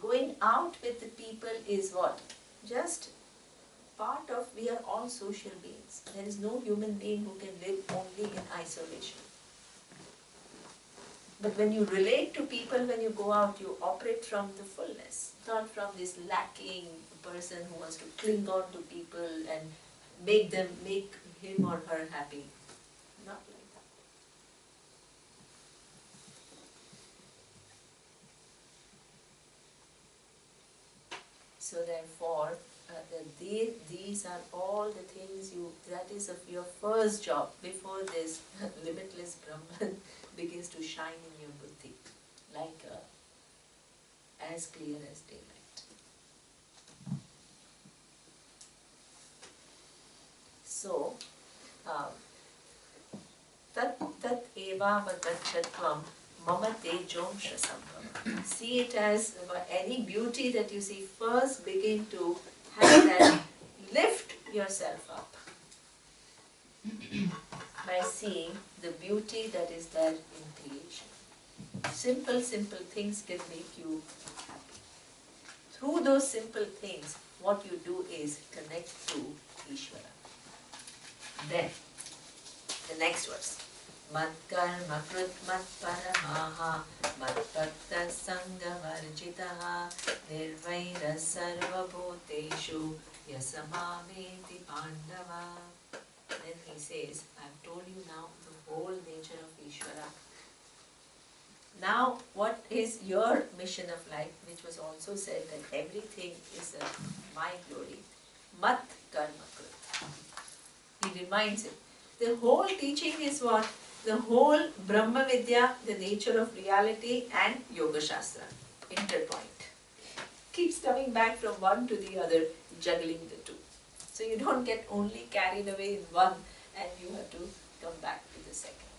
Going out with the people is what? Just part of, we are all social beings. There is no human being who can live only in isolation. But when you relate to people, when you go out, you operate from the fullness, not from this lacking person who wants to cling on to people and make him or her happy. Not like that. So therefore, these are all the things that is your first job before this limitless Brahman begins to shine in your buddhi, like as clear as daylight. So, tat eva vadachatvam mama tejomsha sambhava. See it as any beauty that you see, first begin to have that, lift yourself up by seeing the beauty that is there in creation. Simple things can make you happy. Through those simple things, what you do is connect to Ishvara. Then, the next verse. Matkarma krut matparamaha matbhakta sangha varjitaha nirvaira sarva bhuteshu yasamameti pandava. Then he says, I have told you now the whole nature of Ishvara. Now, what is your mission of life, which was also said that everything is my glory. Mat karma krut. He reminds it. The whole teaching is what? The whole Brahma Vidya, the nature of reality, and Yoga Shastra intertwined. Keeps coming back from one to the other, juggling the two. So you don't get only carried away in one and you have to come back to the second.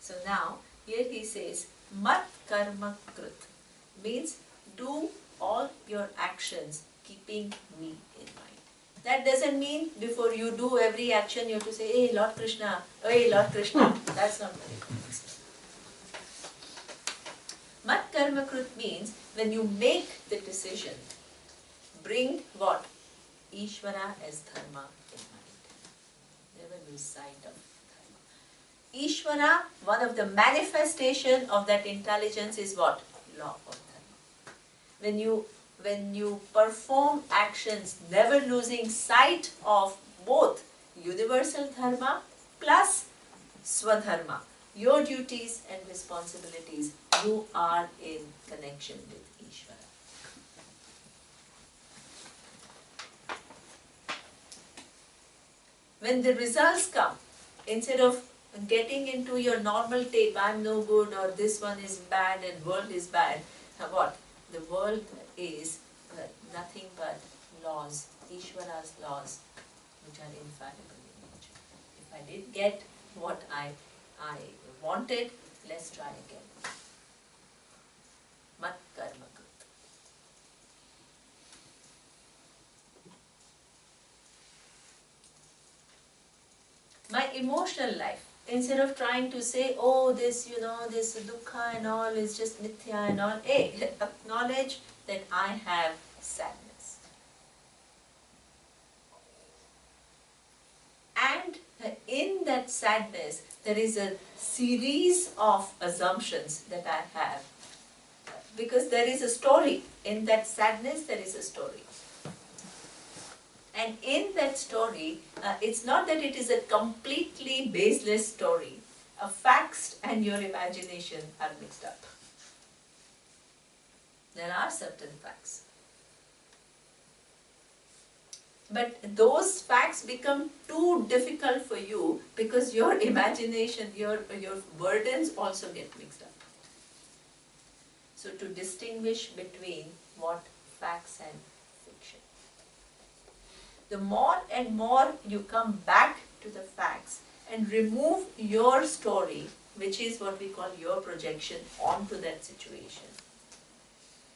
So now, here he says, Mat karma krut, means do all your actions keeping me in mind. That doesn't mean before you do every action you have to say, hey Lord Krishna, hey Lord Krishna. That's not what it means. Mat karma krut means when you make the decision, bring what? Ishvara as dharma in mind. Never lose sight of dharma. Ishvara, one of the manifestation of that intelligence is what? Law of dharma. When you perform actions, never losing sight of both universal dharma plus swadharma, your duties and responsibilities, you are in connection with Ishvara. When the results come, instead of getting into your normal tape, I'm no good or this one is bad and world is bad, what? The world is nothing but laws, Ishvara's laws, which are infallible in nature. If I did get what I wanted, let's try again. Mat karma krit. My emotional life, instead of trying to say, oh, this, this dukkha and all is just mithya and all, acknowledge that I have sadness. And in that sadness, there is a series of assumptions that I have. Because there is a story. In that sadness, there is a story. And in that story, it's not that it is a completely baseless story. Facts and your imagination are mixed up. There are certain facts. But those facts become too difficult for you because your imagination, your burdens also get mixed up. So to distinguish between what facts and fiction. The more and more you come back to the facts and remove your story, which is what we call your projection onto that situation,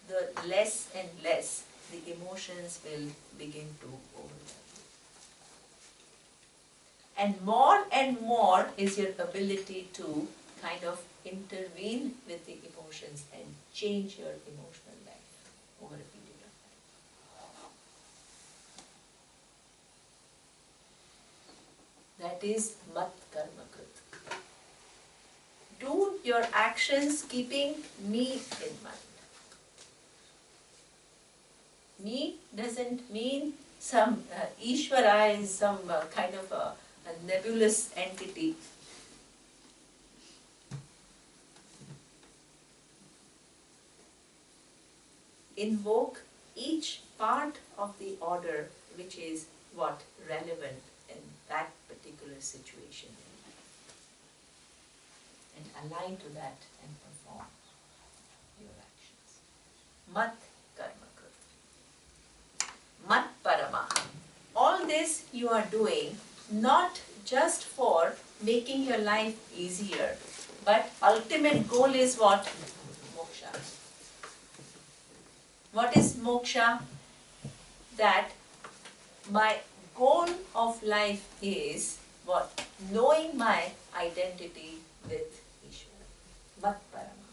the less and less the emotions will begin to overwhelm you. And more is your ability to kind of intervene with the emotions and change your emotional life over a period of time. That is mat karma krit. Do your actions keeping me in mind. Me doesn't mean some Ishvara is some kind of a nebulous entity. Invoke each part of the order which is what? Relevant in that particular situation. And align to that and perform your actions. Mat karma krit. Mat parama. All this you are doing not just for making your life easier, but ultimate goal is what? Moksha. What is moksha? That my goal of life is what? Knowing my identity with Ishvara. Mat parama.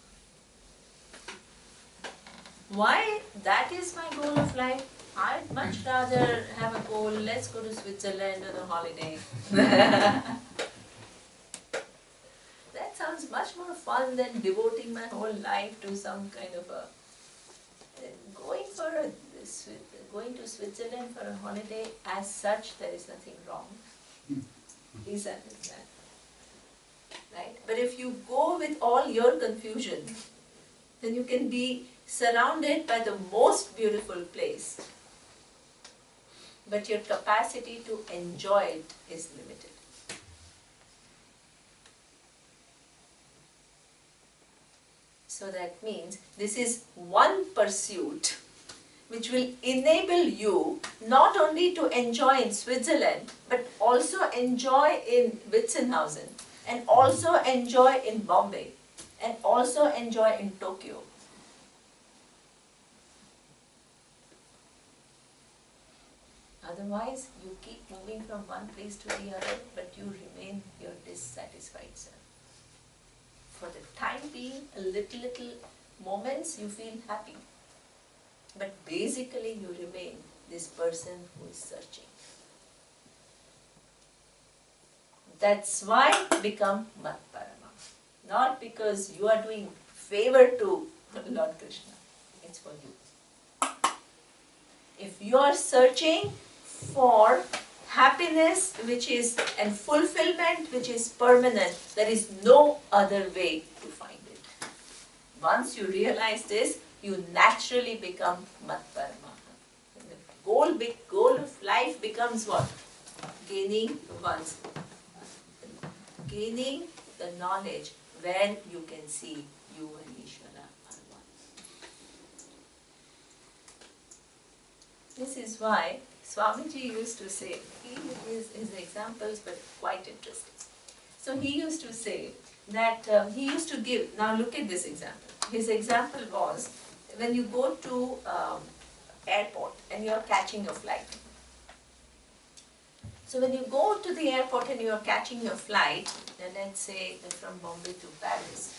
Why that is my goal of life? I'd much rather have a goal, let's go to Switzerland on a holiday. That sounds much more fun than devoting my whole life to some kind of a... Going to Switzerland for a holiday, as such, there is nothing wrong. Please understand. Right? But if you go with all your confusion, then you can be surrounded by the most beautiful place. But your capacity to enjoy it is limited. So that means this is one pursuit which will enable you not only to enjoy in Switzerland, but also enjoy in Witzenhausen, and also enjoy in Bombay, and also enjoy in Tokyo. Otherwise, you keep moving from one place to the other, but you remain your dissatisfied self. For the time being, a little moments you feel happy. But basically you remain this person who is searching. That's why become Mat Parama. Not because you are doing favor to Lord Krishna. It's for you. If you are searching for happiness which is, and fulfillment which is permanent. There is no other way to find it. Once you realize this, you naturally become Matparamaha. The goal of life becomes what? Gaining the knowledge where you can see you and Ishvara are one. This is why Swamiji used to say, his examples were quite interesting. So he used to say that he used to give, now look at this example. His example was when you go to airport and you are catching a flight. So when you go to the airport and you are catching your flight, let's say from Bombay to Paris,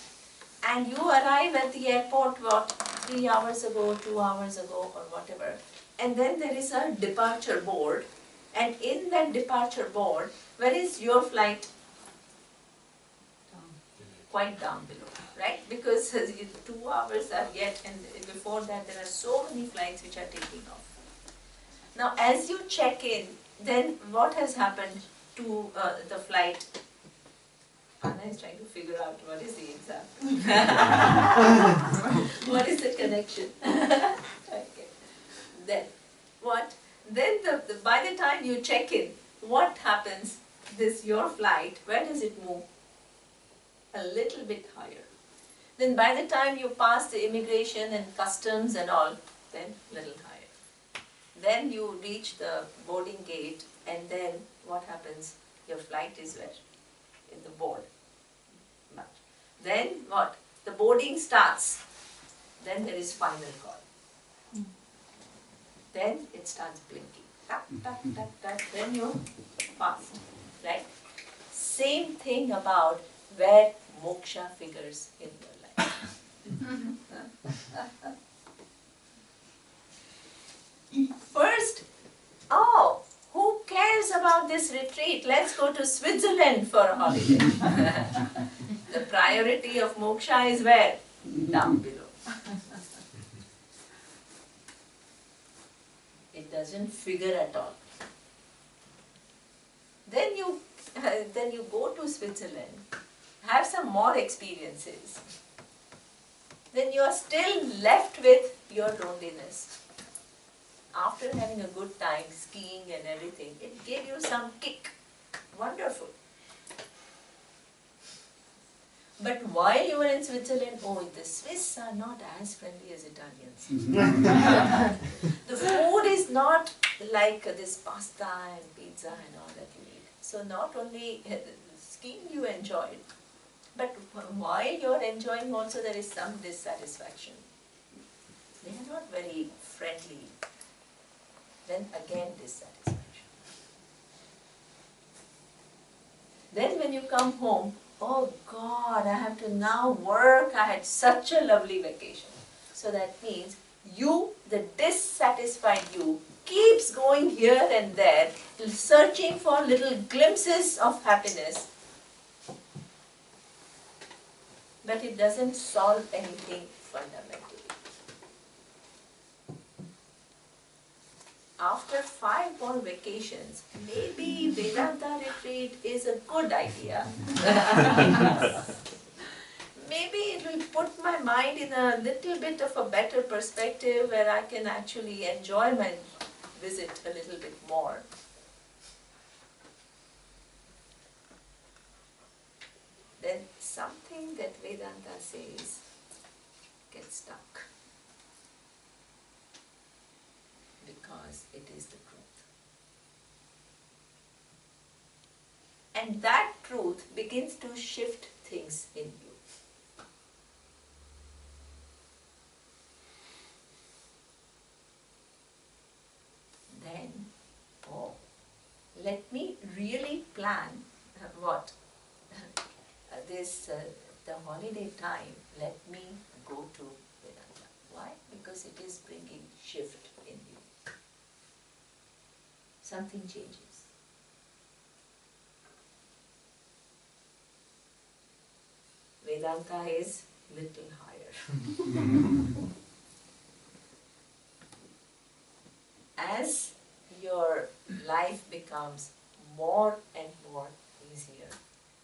and you arrive at the airport 3 hours ago, 2 hours ago or whatever, and then there is a departure board, and in that departure board, where is your flight? Quite down below, right? Because 2 hours are yet, and before that there are so many flights which are taking off. Now as you check in, then what has happened to the flight? Anna is trying to figure out what is the example. What is the connection? Okay. Then what? Then by the time you check in, what happens? Your flight, where does it move? A little bit higher. Then by the time you pass the immigration and customs and all, then little higher. Then you reach the boarding gate, and then what happens? Your flight is where? In the board. Then what? The boarding starts. Then there is final call. Then it starts blinking. Tuck, tuck, tuck, tuck. Then you pass. Right? Same thing about where moksha figures in your life. First, who cares about this retreat? Let's go to Switzerland for a holiday. The priority of moksha is where? Down below. It doesn't figure at all. Then you go to Switzerland, have some more experiences. Then you are still left with your loneliness. After having a good time, skiing and everything, it gave you some kick. Wonderful. But while you were in Switzerland, the Swiss are not as friendly as Italians. The food is not like this pasta and pizza and all that you eat. So not only skiing you enjoyed, but while you're enjoying also there is some dissatisfaction. They are not very friendly. Then again dissatisfaction. Then when you come home, oh God, I have to now work. I had such a lovely vacation. So that means you, the dissatisfied you, keeps going here and there, searching for little glimpses of happiness. But it doesn't solve anything fundamentally. After 5 more vacations, maybe Vedanta retreat is a good idea. Maybe it will put my mind in a little bit of a better perspective where I can actually enjoy my visit a little bit more. Then something that Vedanta says gets stuck. Because it is the truth. And that truth begins to shift things in you. Then, let me really plan what? The holiday time, let me go to Vedanta. Why? Because it is bringing shift in you. Something changes. Vedanta is little higher. As your life becomes more and more easier.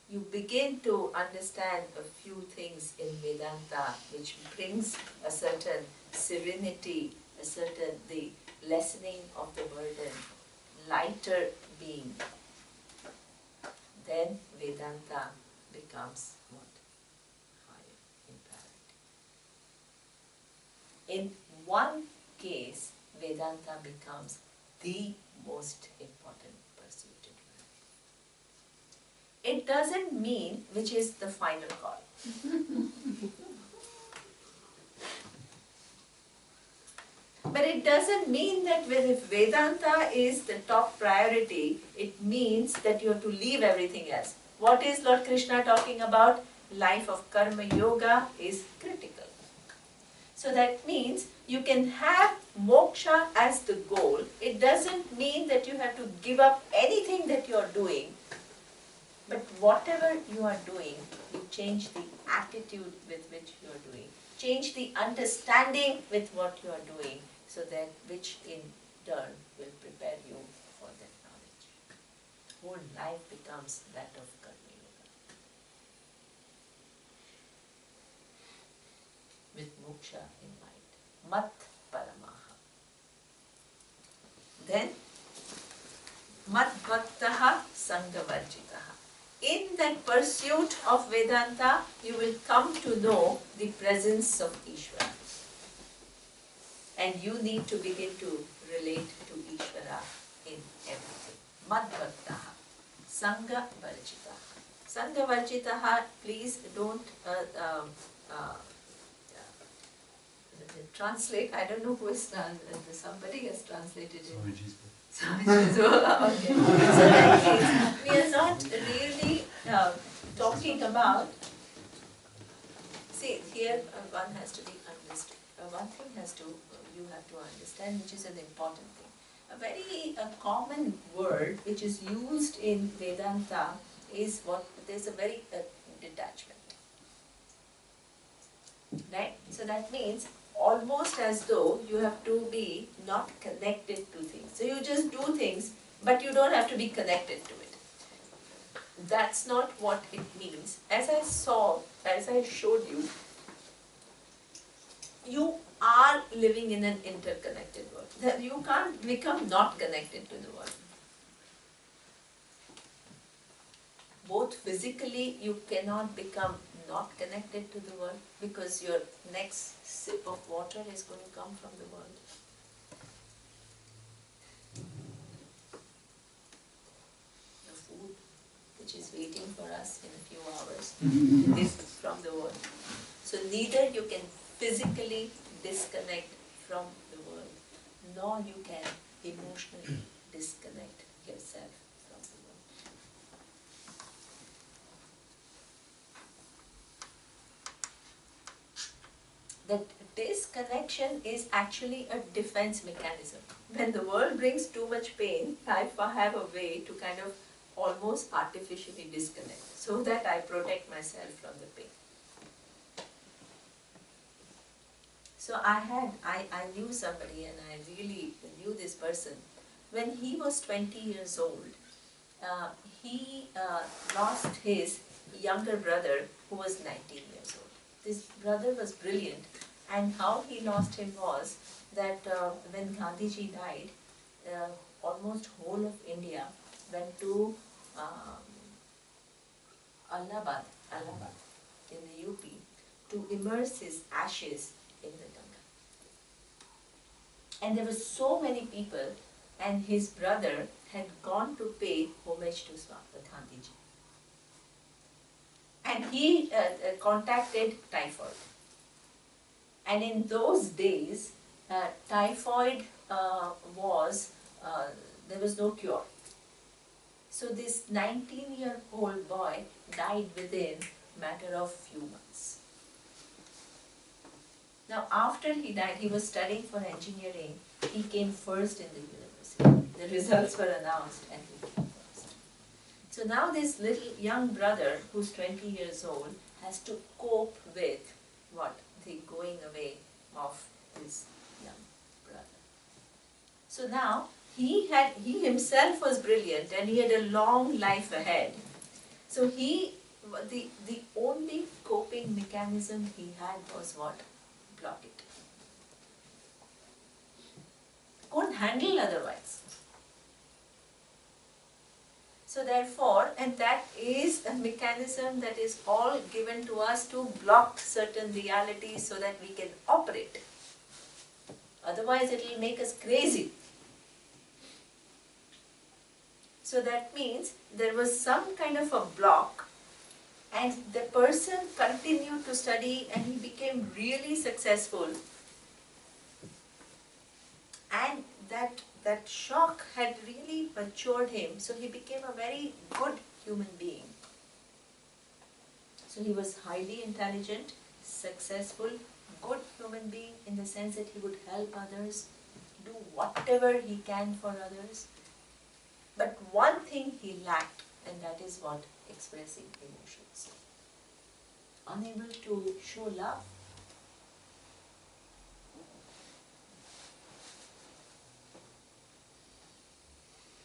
You begin to understand a few things in Vedanta which brings a certain serenity, a certain the lessening of the burden, lighter being. Then Vedanta becomes what? Higher in priority. In one case, Vedanta becomes the most important pursuit in life. It doesn't mean which is the final call. But it doesn't mean that if Vedanta is the top priority, it means that you have to leave everything else. What is Lord Krishna talking about? Life of karma yoga is critical. So that means you can have moksha as the goal. It doesn't mean that you have to give up anything that you are doing. But whatever you are doing, you change the attitude with which you are doing. Change the understanding with what you are doing, so that which in turn will prepare you for that knowledge. Whole life becomes that of karma yoga. With moksha in mind. Mat paramaha. Then, mat bhaktaha sangavarjitaha. In that pursuit of Vedanta, you will come to know the presence of Ishvara. And you need to begin to relate to Ishvara in everything. Madbhaktaha, Sangha Varjitaha. Sangha Varjitaha, please don't translate. I don't know who is somebody has translated it. Okay. So that means we are not really talking about. See, here one has to be understood. One thing you have to understand, which is an important thing. A very common word which is used in Vedanta is what there's a very detachment. Right? So that means almost as though you have to be not connected to things. So you just do things, but you don't have to be connected to it. That's not what it means. As I showed you, you are living in an interconnected world. You can't become not connected to the world. Both physically, you cannot become not connected to the world, because your next sip of water is going to come from the world. The food which is waiting for us in a few hours is from the world. So neither you can physically disconnect from the world, nor you can emotionally disconnect yourself from the world. That disconnection is actually a defense mechanism. When the world brings too much pain, I have a way to kind of almost artificially disconnect, so that I protect myself from the pain. So I knew somebody, and I really knew this person. When he was 20 years old, he lost his younger brother who was 19 years old. This brother was brilliant, and how he lost him was that when Gandhiji died, almost whole of India went to Allahabad in the UP to immerse his ashes in the Ganga. And there were so many people, and his brother had gone to pay homage to Gandhiji. And he contacted typhoid. And in those days, typhoid there was no cure. So this 19-year-old boy died within a matter of few months. Now after he died, he was studying for engineering. He came first in the university. The results were announced and he came first. So now this little young brother who's 20 years old has to cope with what? The going away of his young brother. So now he himself was brilliant and he had a long life ahead. So the only coping mechanism he had was what? Block it. Couldn't handle otherwise. So therefore, and that is a mechanism that is all given to us to block certain realities so that we can operate. Otherwise it will make us crazy. So that means there was some kind of a block, and the person continued to study and he became really successful. And that shock had really matured him, so he became a very good human being. So he was highly intelligent, successful, good human being in the sense that he would help others, do whatever he can for others. But one thing he lacked, and that is what? Expressing emotions. Unable to show love.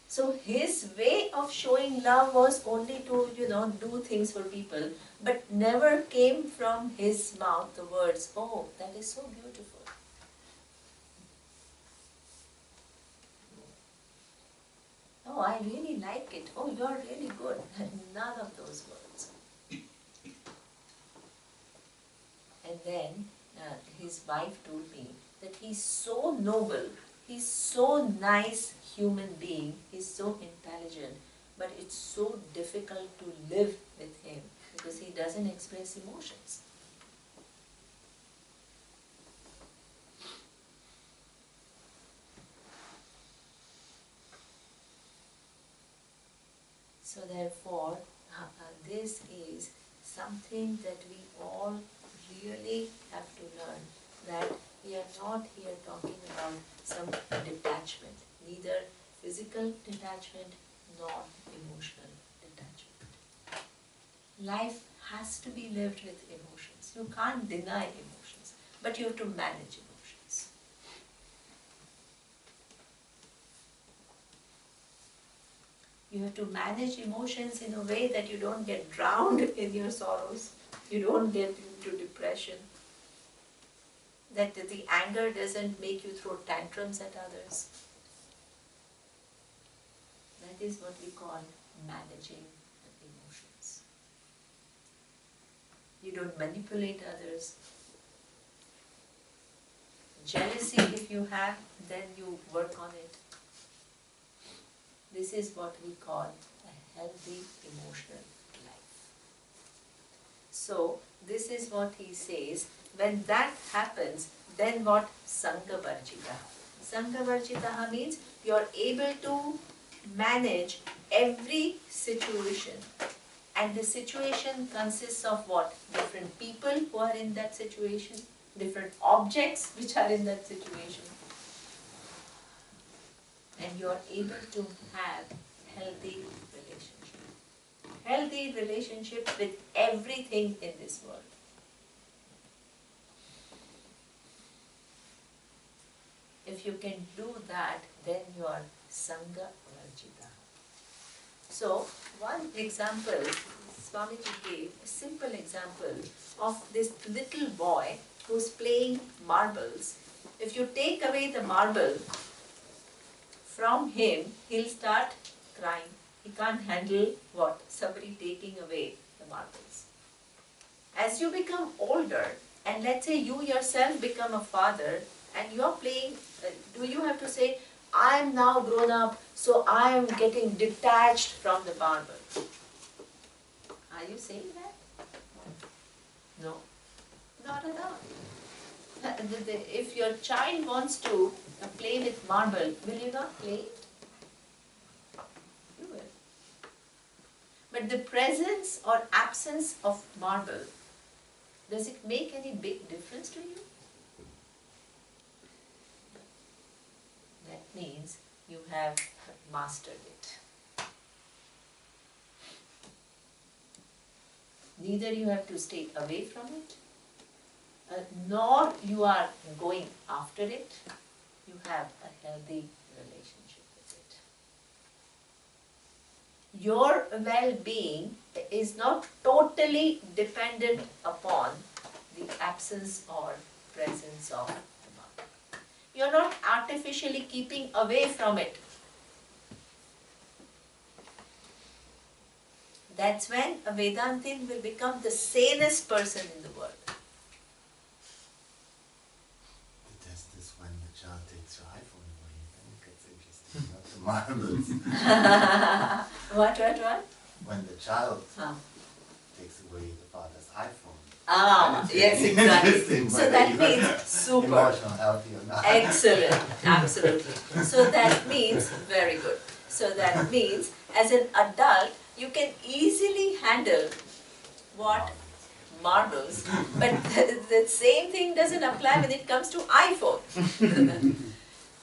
So his way of showing love was only to, do things for people, but never came from his mouth the words, "Oh, that is so beautiful." "Oh, I really like it. Oh, you're really good." None of those words. And then his wife told me that he's so noble, he's so nice human being, he's so intelligent, but it's so difficult to live with him because he doesn't express emotions. So therefore, this is something that we all really have to learn, that we are not here talking about some detachment, neither physical detachment nor emotional detachment. Life has to be lived with emotions. You can't deny emotions, but you have to manage emotions. You have to manage emotions in a way that you don't get drowned in your sorrows, you don't get into depression, that the anger doesn't make you throw tantrums at others. That is what we call managing emotions. You don't manipulate others. Jealousy, if you have, then you work on it. This is what we call a healthy emotional life. So, this is what he says. When that happens, then what? Sanghavarjitaha. Sanghavarjitaha means you are able to manage every situation. And the situation consists of what? Different people who are in that situation, different objects which are in that situation. And you are able to have healthy relationship. Healthy relationship with everything in this world. If you can do that, then you are Sangha Varjita. So, one example, Swamiji gave a simple example of this little boy who's playing marbles. If you take away the marble from him, he'll start crying. He can't handle what? Somebody taking away the marbles. As you become older, and let's say you yourself become a father, and you're playing, do you have to say, "I am now grown up, so I am getting detached from the marble"? Are you saying that? No, not at all. If your child wants to play with marble, will you not play it? You will. But the presence or absence of marble, does it make any big difference to you? That means you have mastered it. Neither you have to stay away from it, nor you are going after it. You have a healthy relationship with your well-being is not totally dependent upon the absence or presence of the mother. You're not artificially keeping away from it. That's when a Vedantin will become the sanest person in the world. The test is when the child takes your iPhone away, then it gets interesting, not the marbles. What? When the child Huh. takes away the father's iPhone. Ah, then it's yes, interesting exactly. So whether that you means are super. emotional healthy or not. Excellent, absolutely. So that means, very good. So that means, as an adult, you can easily handle what? Marbles. But the same thing doesn't apply when it comes to iPhone.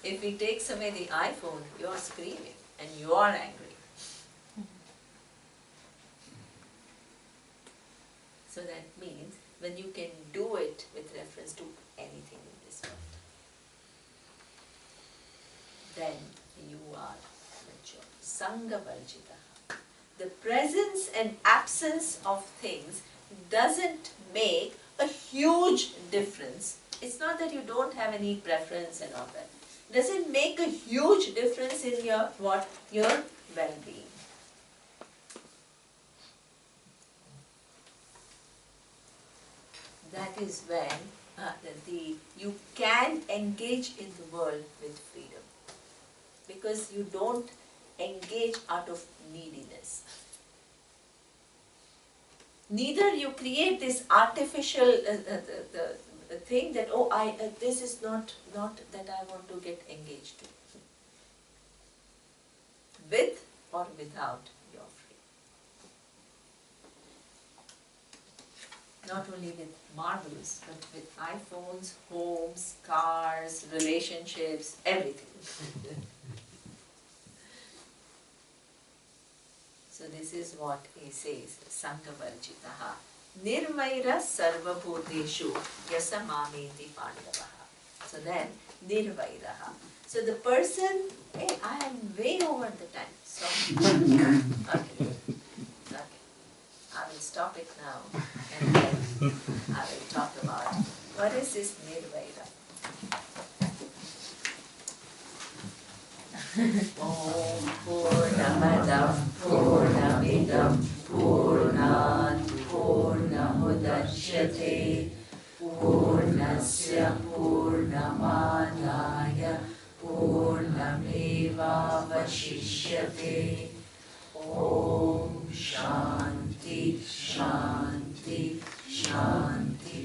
If he takes away the iPhone, you're screaming and you are angry. So that means when you can do it with reference to anything in this world, then you are mature. Sangha Varjita. The presence and absence of things doesn't make a huge difference. It's not that you don't have any preference and all that. Does it make a huge difference in your what? Your well-being. That is when you can engage in the world with freedom, because you don't engage out of neediness. Neither you create this artificial the thing that this is not that I want to get engaged to. With or without, you're free. Not only with marbles, but with iPhones, homes, cars, relationships, everything. So this is what he says, Sangavarjitaha. Nirvaira sarvabhuteshu yasamameti pandavaha. So then, nirvairaha. So the person, hey, I am way over the time. So, okay. I will stop it now and then I will talk about what is this nirvaira. Om Purnamadav Purnamidam Purnat Purnamudachyate Purnasya Purnamadaya Purnameva Vashishyate. Om Shanti Shanti Shanti.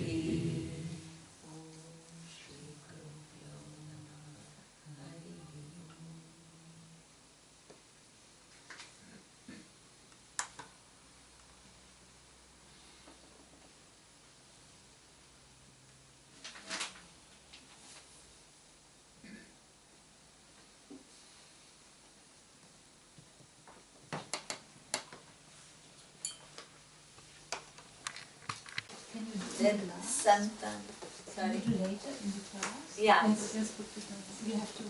Can you do Then it last? Santan. Sorry. Later in the class? Yeah. Let's just put it on. You have to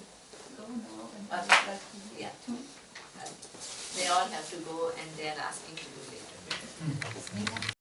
go now and Okay. come back to Yeah. They all have to go and they are asking to do later.